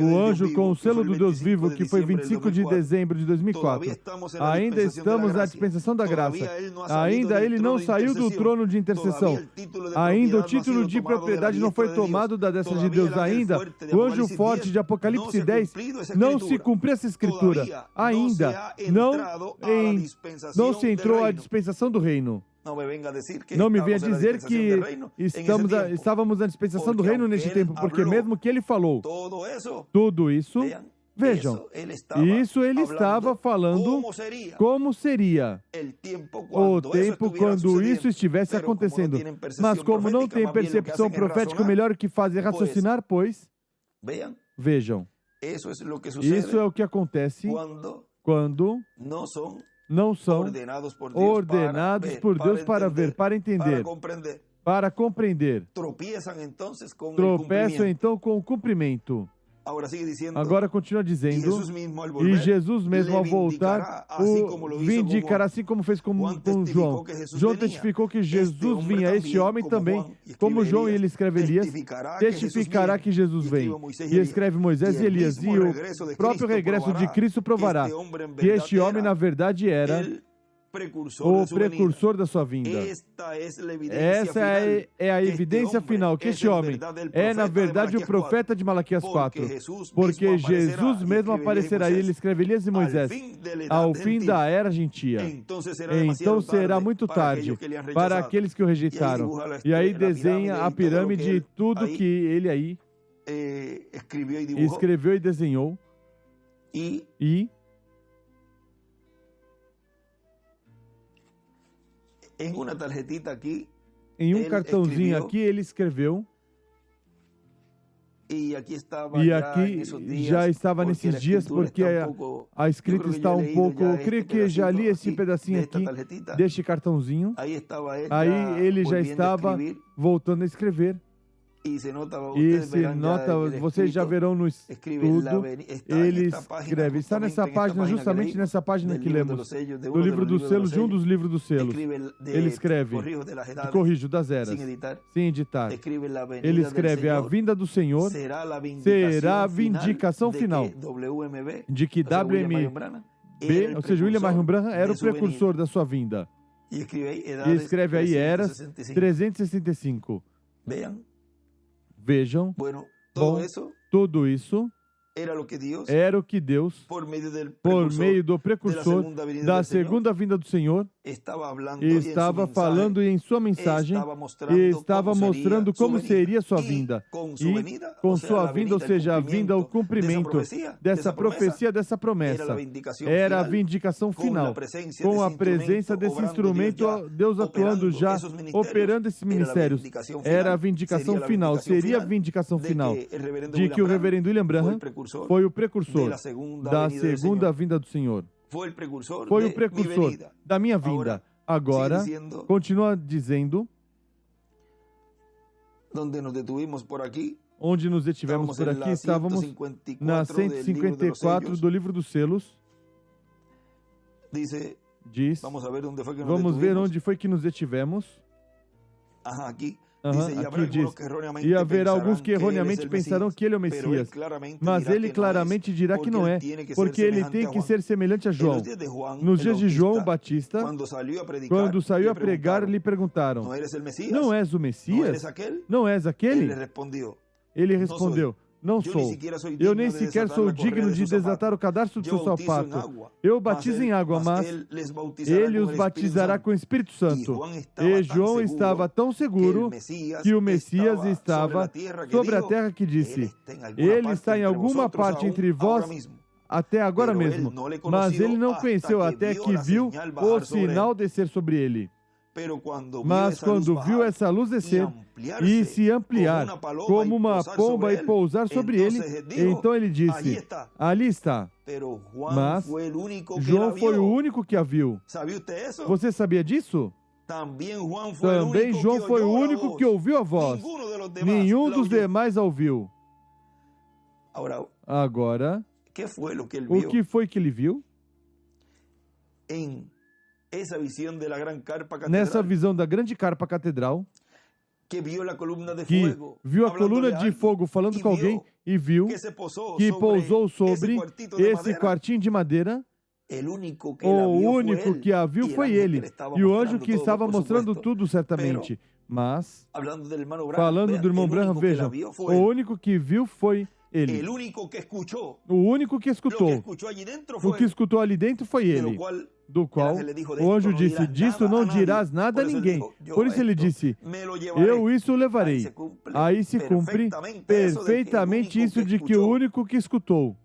o anjo com o selo do Deus vivo, que foi 25 de dezembro de 2004. Ainda estamos na dispensação da graça. Ainda ele não saiu do trono de intercessão. Ainda o título de propriedade não foi tomado da destra de Deus. Ainda o anjo forte de Apocalipse 10 não se cumpriu essa escritura. Ainda não se entrou a dispensação do reino. Não me venha dizer que estávamos na dispensação do reino neste tempo, porque mesmo que ele falou tudo isso, vejam, isso ele estava falando como seria o tempo quando isso estivesse acontecendo. Mas como não tem percepção profética, o melhor que faz é raciocinar, pois, vejam, isso é o que acontece quando não são ordenados por Deus para ver, para entender, para compreender. Tropeçam então com o cumprimento. Agora continua dizendo, e Jesus mesmo ao voltar o vindicará, assim como fez com João. João testificou que Jesus vinha, este homem também, como João, e ele escreve Elias, testificará que Jesus vem. E escreve Moisés e Elias, e o próprio regresso de Cristo provará que este homem, na verdade, era o precursor da sua vinda. Essa é a evidência final, que este homem é, na verdade, o profeta de Malaquias 4, porque Jesus mesmo aparecerá, e ele escreve Elias e Moisés, ao fim da era gentia. Então será muito tarde para aqueles que o rejeitaram. E aí desenha a pirâmide e tudo que ele aí escreveu e desenhou. E em um cartãozinho aqui ele escreveu, e aqui já estava nesses dias, porque a escrita está um pouco, eu creio que já li esse pedacinho aqui deste cartãozinho, aí ele já estava voltando a escrever. E se nota, vocês já verão no estudo, ele escreve, está nessa página, justamente nessa página que lemos, do livro dos selos, de um dos livros dos selos. Ele escreve, corrijo, das eras, sem editar. Ele escreve, a vinda do Senhor será a vindicação final de que WMB, ou seja, William Marion Branham, era o precursor da sua vinda. E escreve aí, eras 365. Vejam, tudo isso era o que Deus, por meio do precursor da segunda vinda do Senhor, estava falando em sua mensagem, e estava mostrando como seria sua vinda. E com sua vinda, ou seja, a vinda, o cumprimento dessa profecia, dessa promessa, era a vindicação final. Com a presença desse instrumento, Deus atuando já, operando esses ministérios, era a vindicação final, seria a vindicação final de que o reverendo William Branham foi o precursor da segunda vinda do Senhor. Foi o precursor da minha vinda. Agora, continua dizendo, onde nos detivemos por aqui, estávamos na 154 do livro dos selos. Diz, vamos ver onde foi que nos detivemos. Aqui diz, e haverá alguns que erroneamente pensarão que ele é o Messias, mas ele claramente dirá que não é, porque ele tem que ser semelhante a João. Nos dias de João Batista, quando saiu a pregar, lhe perguntaram, não és o Messias? Não és aquele? Ele respondeu, não sou. Eu nem sequer sou digno de desatar o cadarço do seu sapato. Eu batizo em água, mas ele os batizará com o Espírito Santo. E João estava tão seguro que o Messias estava sobre a terra que disse, ele está em alguma parte entre vós até agora mesmo, mas ele não conheceu até que viu o sinal descer sobre ele. Mas quando viu essa luz descer e se ampliar como uma pomba e pousar sobre ele, então ele disse, ali está. Mas João foi o único que a viu. Você sabia disso? Também João foi o único que ouviu a voz. Nenhum dos demais a ouviu. Agora, o que foi que ele viu? Nessa visão da grande carpa catedral, que viu a coluna de fogo falando com alguém e viu que pousou sobre esse quartinho de madeira, o único que a viu foi ele, e o anjo que estava mostrando tudo certamente. Mas, falando do irmão Branham, vejam, o único que viu foi ele. O único que escutou. O que escutou ali dentro foi ele. Do qual o anjo disse, disso não dirás nada a ninguém. Por isso ele disse, eu isso levarei. Aí se cumpre perfeitamente isso de que o único que escutou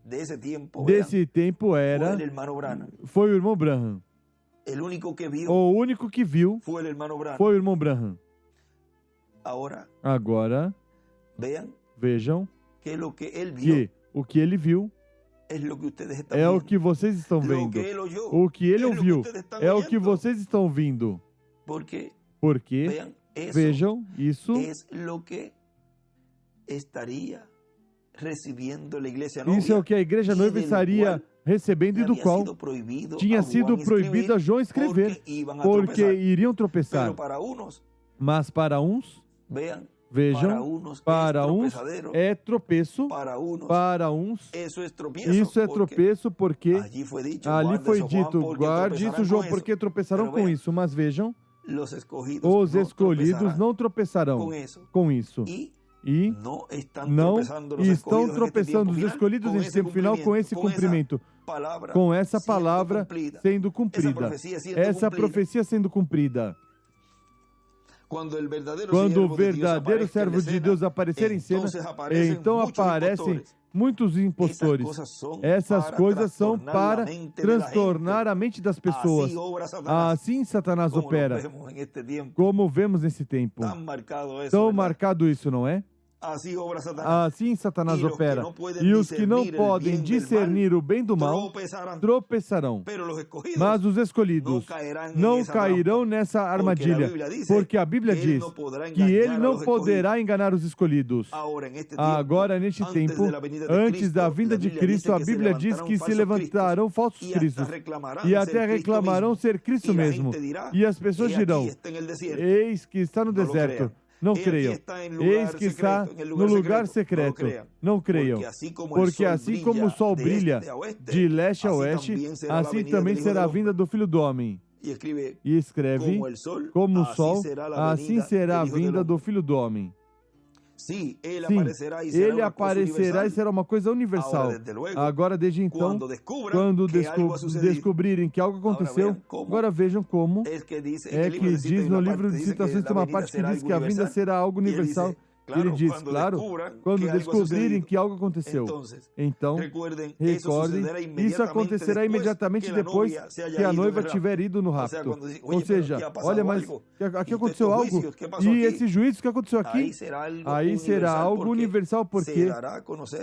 desse tempo foi o irmão Branham. O único que viu foi o irmão Branham. Agora, vejam que o que ele viu é o que vocês estão vendo. O que ele ouviu é o que vocês estão ouvindo. Porque, vejam, isso Isso é o que a igreja noiva estaria recebendo e do qual tinha sido proibido a João escrever, porque iriam tropeçar. Mas para uns, vejam, para uns é tropeço, para uns isso é tropeço, porque ali foi dito, guarde isso, João, porque tropeçarão com isso. Mas vejam, os escolhidos não tropeçarão com isso. E não estão tropeçando os escolhidos nesse tempo final com esse cumprimento, com essa palavra sendo cumprida, essa profecia sendo cumprida. Quando o verdadeiro servo de Deus aparecer em cena, então aparecem muitos impostores. Essas coisas são para transtornar a mente das pessoas. Assim Satanás opera. Como vemos nesse tempo. Tão marcado isso, não é? Assim Satanás opera. E os que não podem discernir o bem do mal tropeçarão. Mas os escolhidos não cairão nessa armadilha, porque a Bíblia diz que ele não poderá enganar os escolhidos. Agora, neste tempo, antes da vinda de Cristo, a Bíblia diz que se levantarão falsos cristos e até reclamarão ser Cristo mesmo. E as pessoas dirão: eis que está no deserto. Não creiam. Eis que está no lugar secreto. Não creiam. Porque assim como o sol brilha de leste a oeste, assim também será a vinda do Filho do Homem. E escreve, como o sol, assim será a vinda do Filho do Homem. Sim, ele aparecerá e será uma coisa universal. Agora, desde então, quando descobrirem que algo aconteceu, agora vejam como é que diz no livro de citações, tem uma parte que diz que a vinda será algo universal. Ele diz, claro, quando descobrirem que algo aconteceu. Então, recordem, isso acontecerá imediatamente depois que a noiva tiver ido no rapto. Ou seja, olha, mas aqui aconteceu algo, e esse juízo que aconteceu aqui, aí será algo universal, porque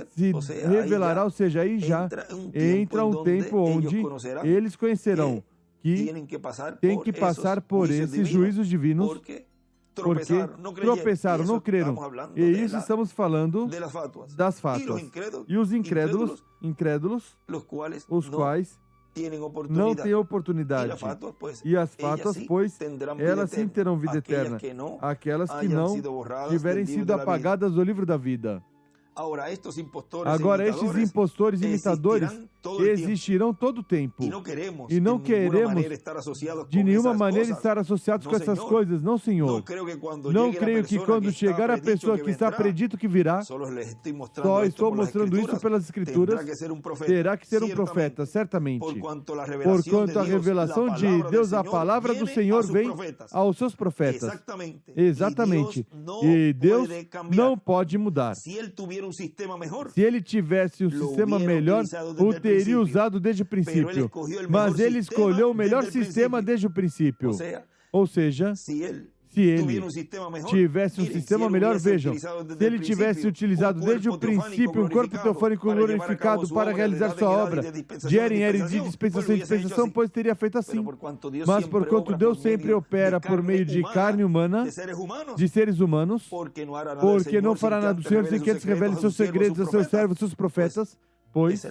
se revelará, ou seja, aí já entra um tempo onde eles conhecerão que tem que passar por esses juízos divinos, porque tropeçaram, não creram. E isso estamos falando das fátuas. E os incrédulos, os quais não têm oportunidade. E as fátuas, pois, elas sim terão vida eterna. Aquelas que não tiverem sido apagadas do livro da vida. Agora, estes impostores imitadores existirão todo o tempo. E não queremos de nenhuma maneira estar associados com essas coisas. Não, Senhor. Não creio que quando chegar a pessoa que está predito que virá, só estou mostrando isso pelas Escrituras, terá que ser um profeta, certamente. Porquanto a revelação de Deus, a palavra do Senhor, vem aos seus profetas. Exatamente. E Deus não pode mudar. Se ele tivesse um sistema melhor, o teria usado desde o princípio. Mas ele escolheu o melhor sistema desde o princípio. Ou seja, se ele tivesse um sistema melhor, vejam, se ele tivesse utilizado desde o princípio um corpo teofânico glorificado para realizar sua obra, de era em era e de dispensação em dispensação, pois teria feito assim. Mas porquanto Deus sempre opera por meio de carne humana, de seres humanos, porque não fará nada do Senhor sem que eles revelem seus segredos a seus servos, seus profetas, pois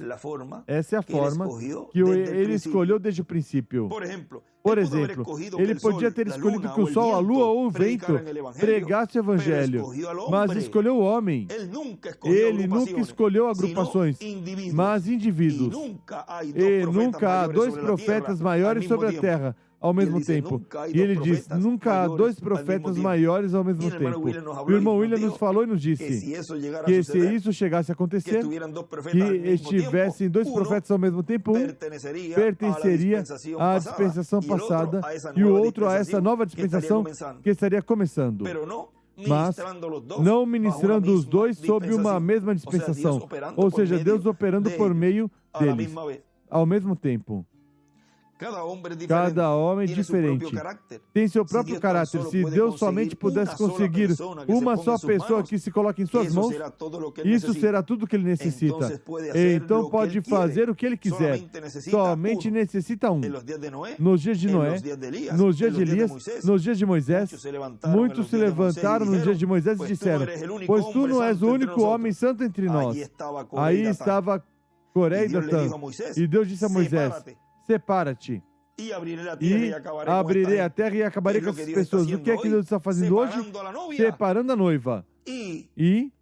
essa é a forma que ele escolheu desde o princípio. Por exemplo, ele podia ter escolhido que o sol, a lua ou o vento pregasse o evangelho, mas escolheu o homem. Ele nunca escolheu agrupações, mas indivíduos. E nunca há dois profetas maiores sobre a terra ao mesmo tempo. E ele diz, nunca há dois profetas maiores ao mesmo tempo. O irmão William nos falou e nos disse que se isso chegasse a acontecer, que estivessem dois profetas ao mesmo tempo, um pertenceria à dispensação passada e o outro a essa nova dispensação que estaria começando. Mas não ministrando os dois sob uma mesma dispensação, ou seja, Deus operando por meio deles ao mesmo tempo. Cada homem é diferente. Tem seu próprio caráter. Se Deus somente pudesse conseguir uma só pessoa que se coloque em suas mãos, isso será tudo que ele necessita. Então pode fazer o que ele quiser. Somente necessita um. Nos dias de Noé, nos dias de Elias, nos dias de Moisés, muitos se levantaram nos dias de Moisés e disseram: pois tu não és o único homem santo entre nós. Aí estava Coré e Datã. E Deus disse a Moisés: separa-te. E abrirei a terra e acabarei com essas pessoas. O que é que Deus está fazendo hoje? Separando a noiva. E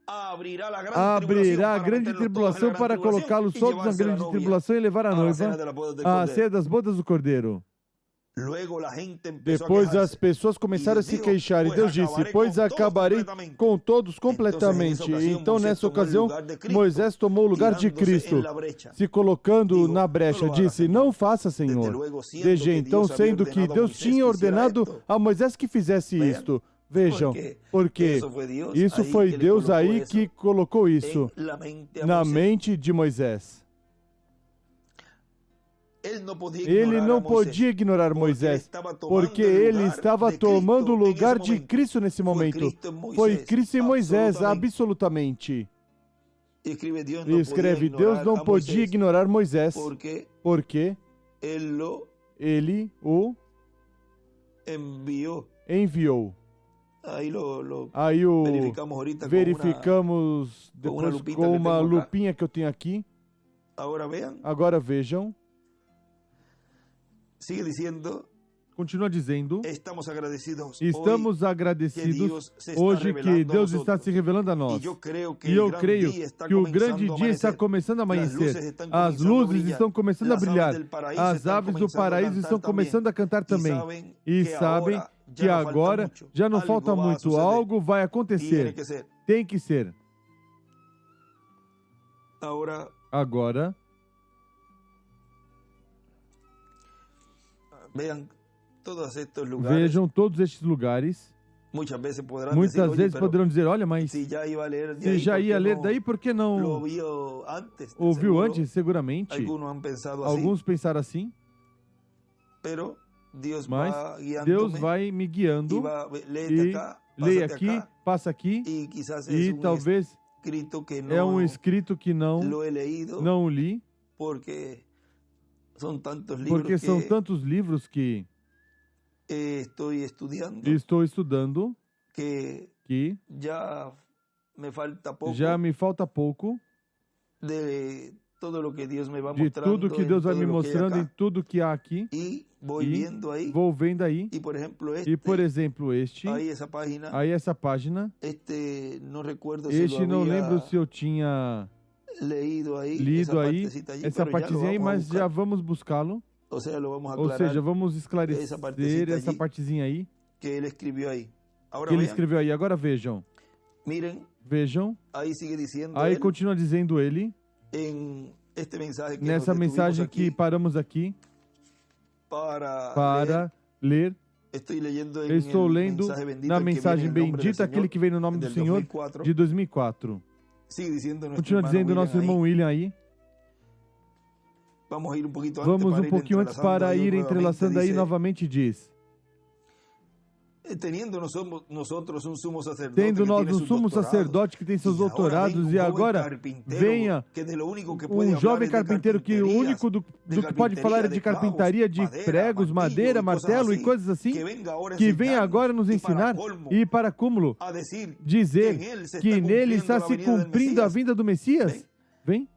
abrirá a grande tribulação para colocá-los todos na grande tribulação e levar a noiva à ceia das bodas do Cordeiro. Depois as pessoas começaram a se queixar e Deus disse: pois acabarei com todos completamente. Então nessa ocasião Moisés tomou o lugar de Cristo, se colocando na brecha, disse: não faça, Senhor. Desde então, sendo que Deus tinha ordenado a Moisés que fizesse isto. Vejam, porque isso foi Deus aí que colocou isso na mente de Moisés. Ele não podia ignorar Moisés, porque ele estava tomando o lugar de Cristo nesse momento. Foi Cristo em Moisés, absolutamente. E escreve: Deus não podia ignorar Moisés, porque ele o enviou. Aí o verificamos depois com uma lupinha que eu tenho aqui. Agora vejam. Continua dizendo: estamos agradecidos hoje que Deus está se revelando a nós. E eu creio que o grande dia está começando a amanhecer. As luzes estão começando a brilhar. As aves do paraíso estão começando a cantar também. E sabem que agora já não falta muito. Algo vai acontecer. Tem que ser. Agora, vejam todos estes lugares. Muitas vezes poderão dizer: olha, mas se já ia ler daí, por que não ouviu antes? Seguramente. Alguns pensaram assim. Mas Deus vai me guiando e leia aqui, passa aqui, e talvez é um escrito que não li, porque são tantos livros que estou estudando que já me falta pouco de tudo que Deus vai me mostrando em tudo que há aqui. E vou vendo aí. E, por exemplo, aí essa página, não lembro se eu tinha lido aí essa partezinha aí, mas já vamos buscá-lo. Ou seja, vamos esclarecer essa partezinha aí que ele escreveu aí. Agora vejam. Vejam. Aí continua dizendo ele, nessa mensagem que paramos aqui para ler. Estou lendo na mensagem bendita, aquele que vem no nome do Senhor, de 2004. Continua dizendo o nosso irmão William aí. Vamos um pouquinho antes para ir entrelaçando aí, novamente diz: tendo nós um sumo sacerdote que tem seus doutorados, e agora venha um jovem carpinteiro que o único do que pode falar é de carpintaria, de pregos, madeira, martelo e coisas assim, que venha agora nos ensinar e, para cúmulo, dizer que nele está se cumprindo a vinda do Messias. Vem.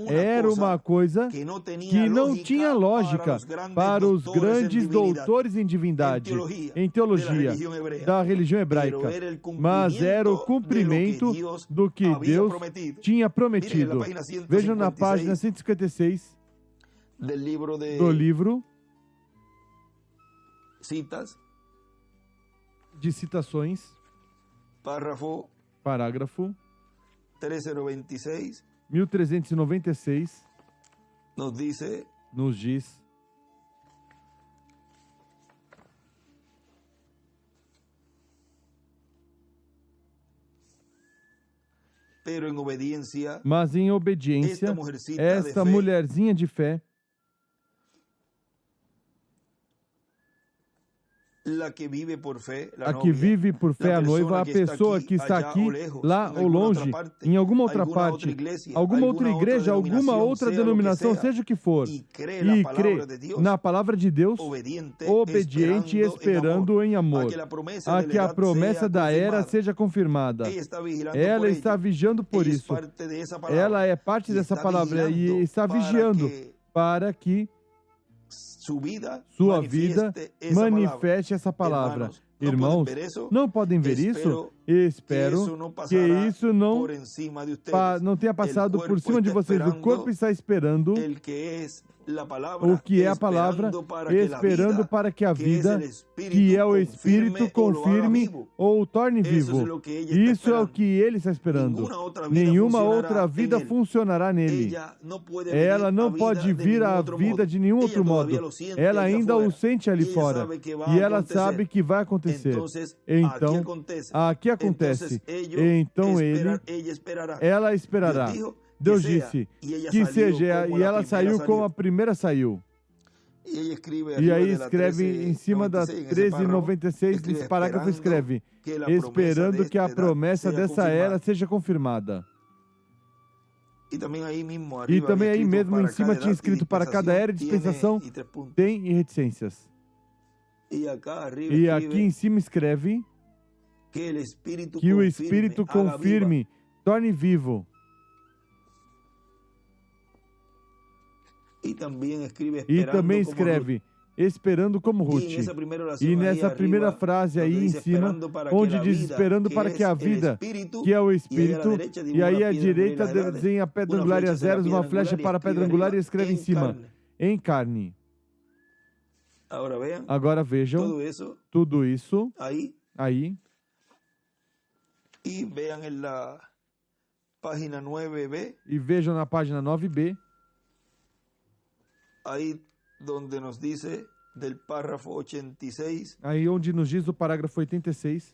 Era uma coisa que não tinha lógica para os grandes doutores em divindade, em teologia, da religião hebraica, mas era o cumprimento do que Deus tinha prometido. Vejam na página 156 do livro de citações, parágrafo 1396, nos diz: mas em obediência, esta mulherzinha de fé a que vive por fé a noiva, a pessoa que está aqui, lá ou longe, em alguma outra parte, alguma outra igreja, alguma outra denominação, seja o que for, e crê na palavra de Deus, obediente e esperando em amor, a que a promessa da era seja confirmada. Ela está vigiando por isso. Ela é parte dessa palavra e está vigiando para que sua vida manifeste essa palavra. Irmãos, não podem ver isso? Espero que isso não tenha passado por cima de vocês. O corpo está esperando o que é a palavra, esperando para que a vida, que é o Espírito, confirme ou torne vivo. Isso é o que ele está esperando. Nenhuma outra vida funcionará nele. Ela não pode vir à vida de nenhum outro modo. Ela ainda o sente ali fora. E ela sabe que vai acontecer. Então, aqui acontece. Então ela esperará. Deus disse que seja, e ela saiu como a primeira saiu. E aí escreve em cima da 1396, nesse parágrafo escreve, esperando que a promessa dessa era seja confirmada. E também aí mesmo em cima tinha escrito, para cada era e dispensação tem reticências. E aqui em cima escreve que o Espírito confirme, torne vivo. E também escreve, esperando como Ruth. E nessa primeira frase aí em cima, onde diz esperando para que a vida, que é o Espírito, e aí à direita desenha a pedra angular e as zeros, uma flecha para a pedra angular e escreve em cima, em carne. Agora vejam tudo isso aí. E vejam na página 9b. Aí onde nos diz del párrafo 86. Aí onde nos diz o parágrafo 86.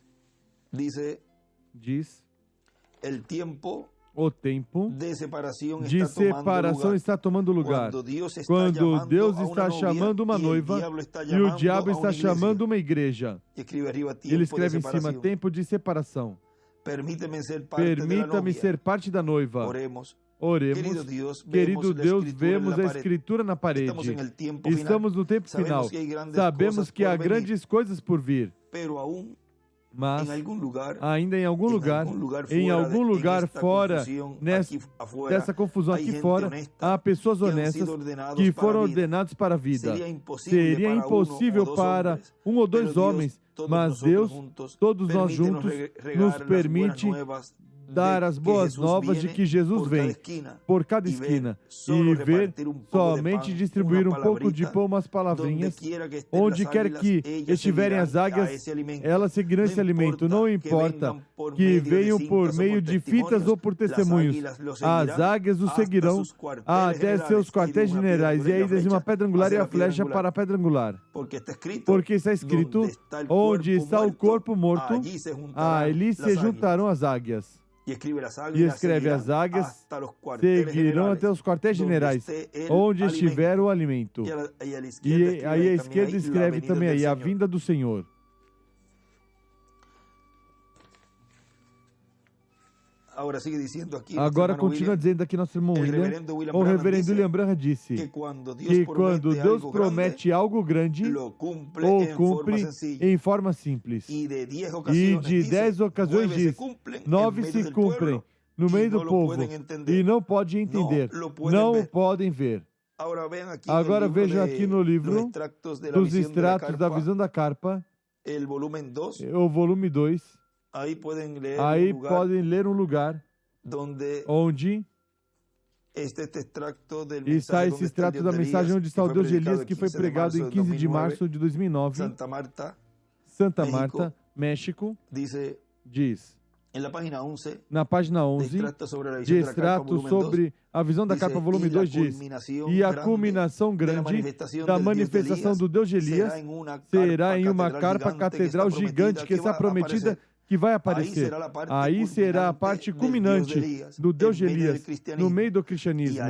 Diz o tempo de separação está tomando lugar. Quando Deus está chamando uma noiva e o diabo está chamando uma igreja. Ele escreve em cima, tempo de separação. Permita-me ser parte da noiva. Oremos. Querido Deus, vemos a Escritura na parede. Estamos no tempo final. Sabemos que há grandes coisas por vir. Mas, ainda em algum lugar fora dessa confusão aqui fora, há pessoas honestas que foram ordenadas para a vida. Seria impossível para um ou dois homens, mas Deus, todos nós juntos, nos permite dar as boas novas de que Jesus vem por cada esquina e ver somente distribuir um pouco de pão, umas palavrinhas, onde quer que estiverem as águias, elas seguirão esse alimento, não importa que venham por meio de fitas ou por testemunhos, as águias os seguirão até seus quartéis generais, e aí desenha uma pedra angular e a flecha para a pedra angular, porque está escrito, onde está o corpo morto, ali se juntarão as águias. E escreve, as águias seguirão até os quartéis generais, onde estiver o alimento. E aí à esquerda escreve também aí, a vinda do Senhor. Agora continua dizendo aqui nosso irmão William, o reverendo William Branham disse que quando Deus promete algo grande, o cumpre em forma simples. E de 10 ocasiões diz, 9 se cumprem no meio do povo e não pode entender, não podem ver. Agora vejam aqui no livro dos extratos da visão da carpa, o volume 2, Aí podem ler um lugar onde está esse extrato da mensagem onde está o Deus de Elias, que foi pregado em 15 de março de 2009, Santa Marta, México, diz, na página 11, de extrato sobre a visão da capa, volume 2, diz, e a culminação grande da manifestação do Deus de Elias será em uma carpa catedral gigante que está prometida que vai aparecer. Aí será a parte culminante do Deus de Elias, no meio do cristianismo.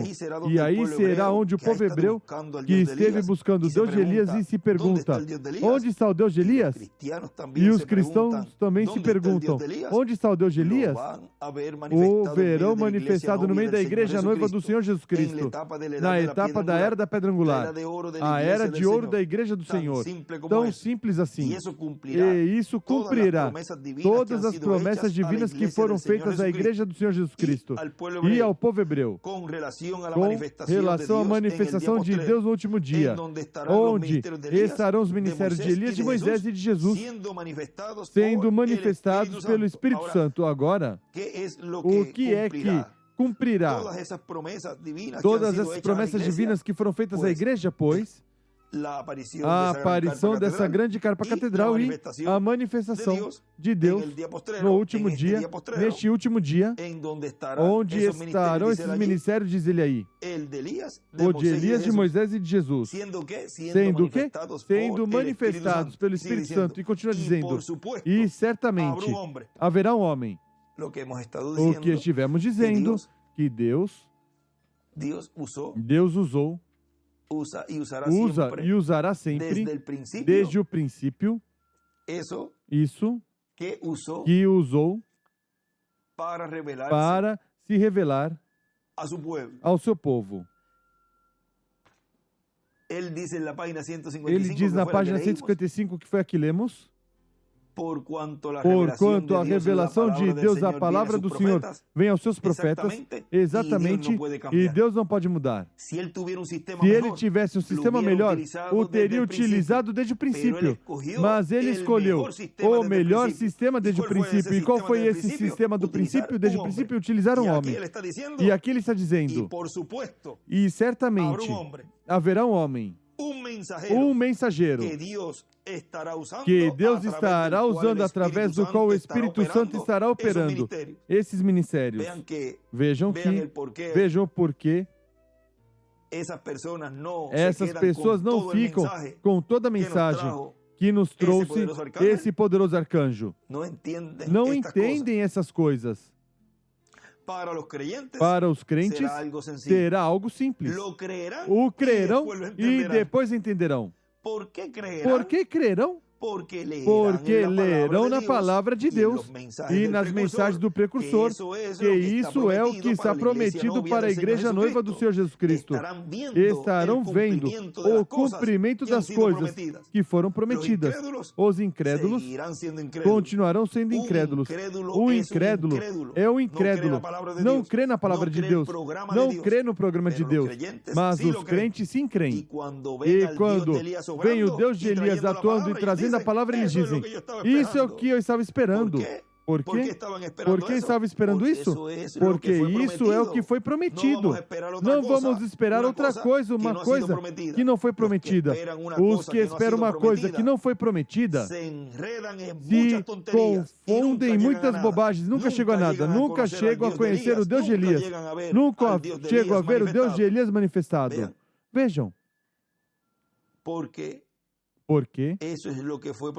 E aí será onde o povo hebreu, que esteve buscando o Deus de Elias, e se pergunta, onde está o Deus de Elias? E os cristãos também se perguntam, onde está o Deus de Elias? O verão manifestado no meio da igreja noiva do Senhor Jesus Cristo, na etapa da era da pedra angular, a era de ouro da igreja do Senhor. Tão simples assim. E isso cumprirá todas as promessas divinas que foram feitas à igreja do Senhor Jesus Cristo e ao povo hebreu, com relação à manifestação de Deus no último dia, onde estarão os ministérios de Elias, de Moisés e de Jesus, sendo manifestados pelo Espírito Santo. Agora, o que é que cumprirá todas essas promessas divinas que foram feitas à igreja? Pois a aparição dessa grande carpa catedral e a manifestação de Deus no último dia, neste último dia, onde estarão esses ministérios, diz ele aí, o de Elias, de Moisés e de Jesus, sendo o quê? Sendo manifestados pelo Espírito Santo, e continua dizendo, e certamente haverá um homem, o que estivemos dizendo, que Deus usou, usa e usará sempre, desde o princípio, isso que usou para se revelar ao seu povo. Ele diz na página 155, que foi a que lemos, porquanto a revelação de Deus, a palavra do Senhor, vem aos seus profetas, exatamente, e Deus não pode mudar. Se ele tivesse um sistema melhor, o teria utilizado desde o princípio, mas ele escolheu o melhor sistema desde o princípio. E qual foi esse sistema do princípio? Desde o princípio, utilizar um homem. E aqui ele está dizendo, e certamente haverá um homem, um mensageiro, que Deus estará usando, através do qual o Espírito Santo estará operando esses ministérios. Vejam o porquê essas pessoas não ficam com toda a mensagem que nos trouxe esse poderoso arcanjo. Não entendem essas coisas. Para os crentes, será algo simples. O crerão e depois entenderão. Por que crerão? Porque lerão na palavra de Deus e nas mensagens do precursor, que isso é o que está prometido para a igreja noiva do Senhor Jesus Cristo. Estarão vendo o cumprimento das coisas que foram prometidas. Os incrédulos continuarão sendo incrédulos. O incrédulo é o incrédulo. Não crê na palavra de Deus, não crê no programa de Deus, mas os crentes sim creem. E quando vem o Deus de Elias atuando e trazendo a palavra, eles dizem, isso é o que eu estava esperando. Por quê? Por que estava esperando isso? Porque isso é o que foi prometido. Não vamos esperar outra coisa, uma coisa que não foi prometida. Os que esperam uma coisa que não foi prometida se confundem em muitas bobagens, nunca chegam a nada, nunca chegam a conhecer o Deus de Elias, nunca chegam a ver o Deus de Elias manifestado. Vejam. Porque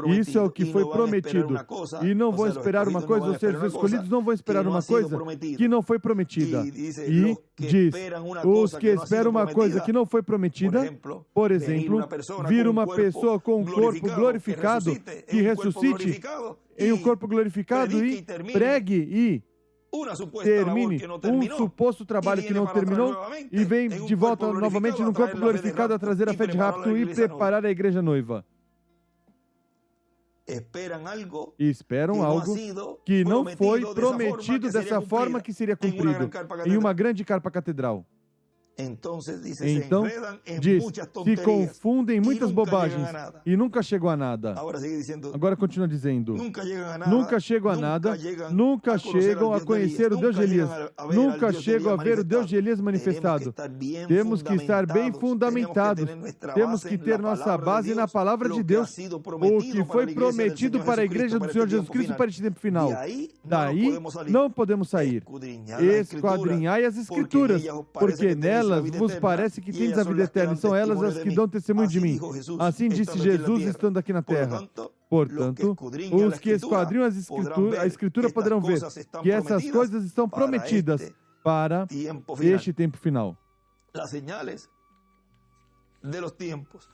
isso é o que foi prometido. E não vão esperar uma coisa, ou seja, os escolhidos não vão esperar uma coisa que não foi prometida. E diz, os que esperam uma coisa que não foi prometida, por exemplo, vir uma pessoa com um corpo glorificado, que ressuscite em um corpo glorificado e pregue e termine um suposto trabalho que não terminou e vem de volta novamente num corpo glorificado a trazer a fé de rapto e preparar a igreja noiva. Esperam algo que não foi prometido dessa forma que seria cumprido em uma grande carpa catedral. Então, diz, se confundem muitas bobagens e nunca chegam a nada. Agora continua dizendo, nunca chegam a nada, nunca chegam a conhecer o Deus de Elias, nunca chegam a ver o Deus de Elias manifestado. Temos que estar bem fundamentados, temos que ter nossa base na palavra de Deus, o que foi prometido para a igreja do Senhor Jesus Cristo para este tempo final. Daí não podemos sair. Esquadrinhai as Escrituras, porque nelas vos parece que tendes a vida eterna, e são elas as que dão testemunho de mim. Assim disse Jesus estando aqui na terra. Portanto, os que esquadrinham a Escritura poderão ver que essas coisas estão prometidas para este tempo final.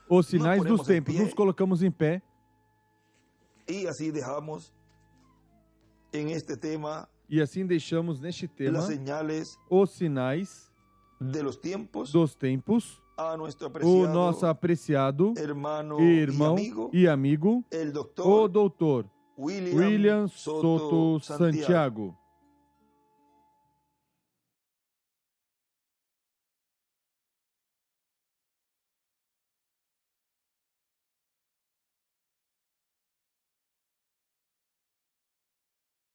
Os sinais dos tempos. Nos colocamos em pé. E assim deixamos deixamos neste tema os sinais dos tempos. O nosso apreciado irmão e amigo, o doutor William Soto Santiago.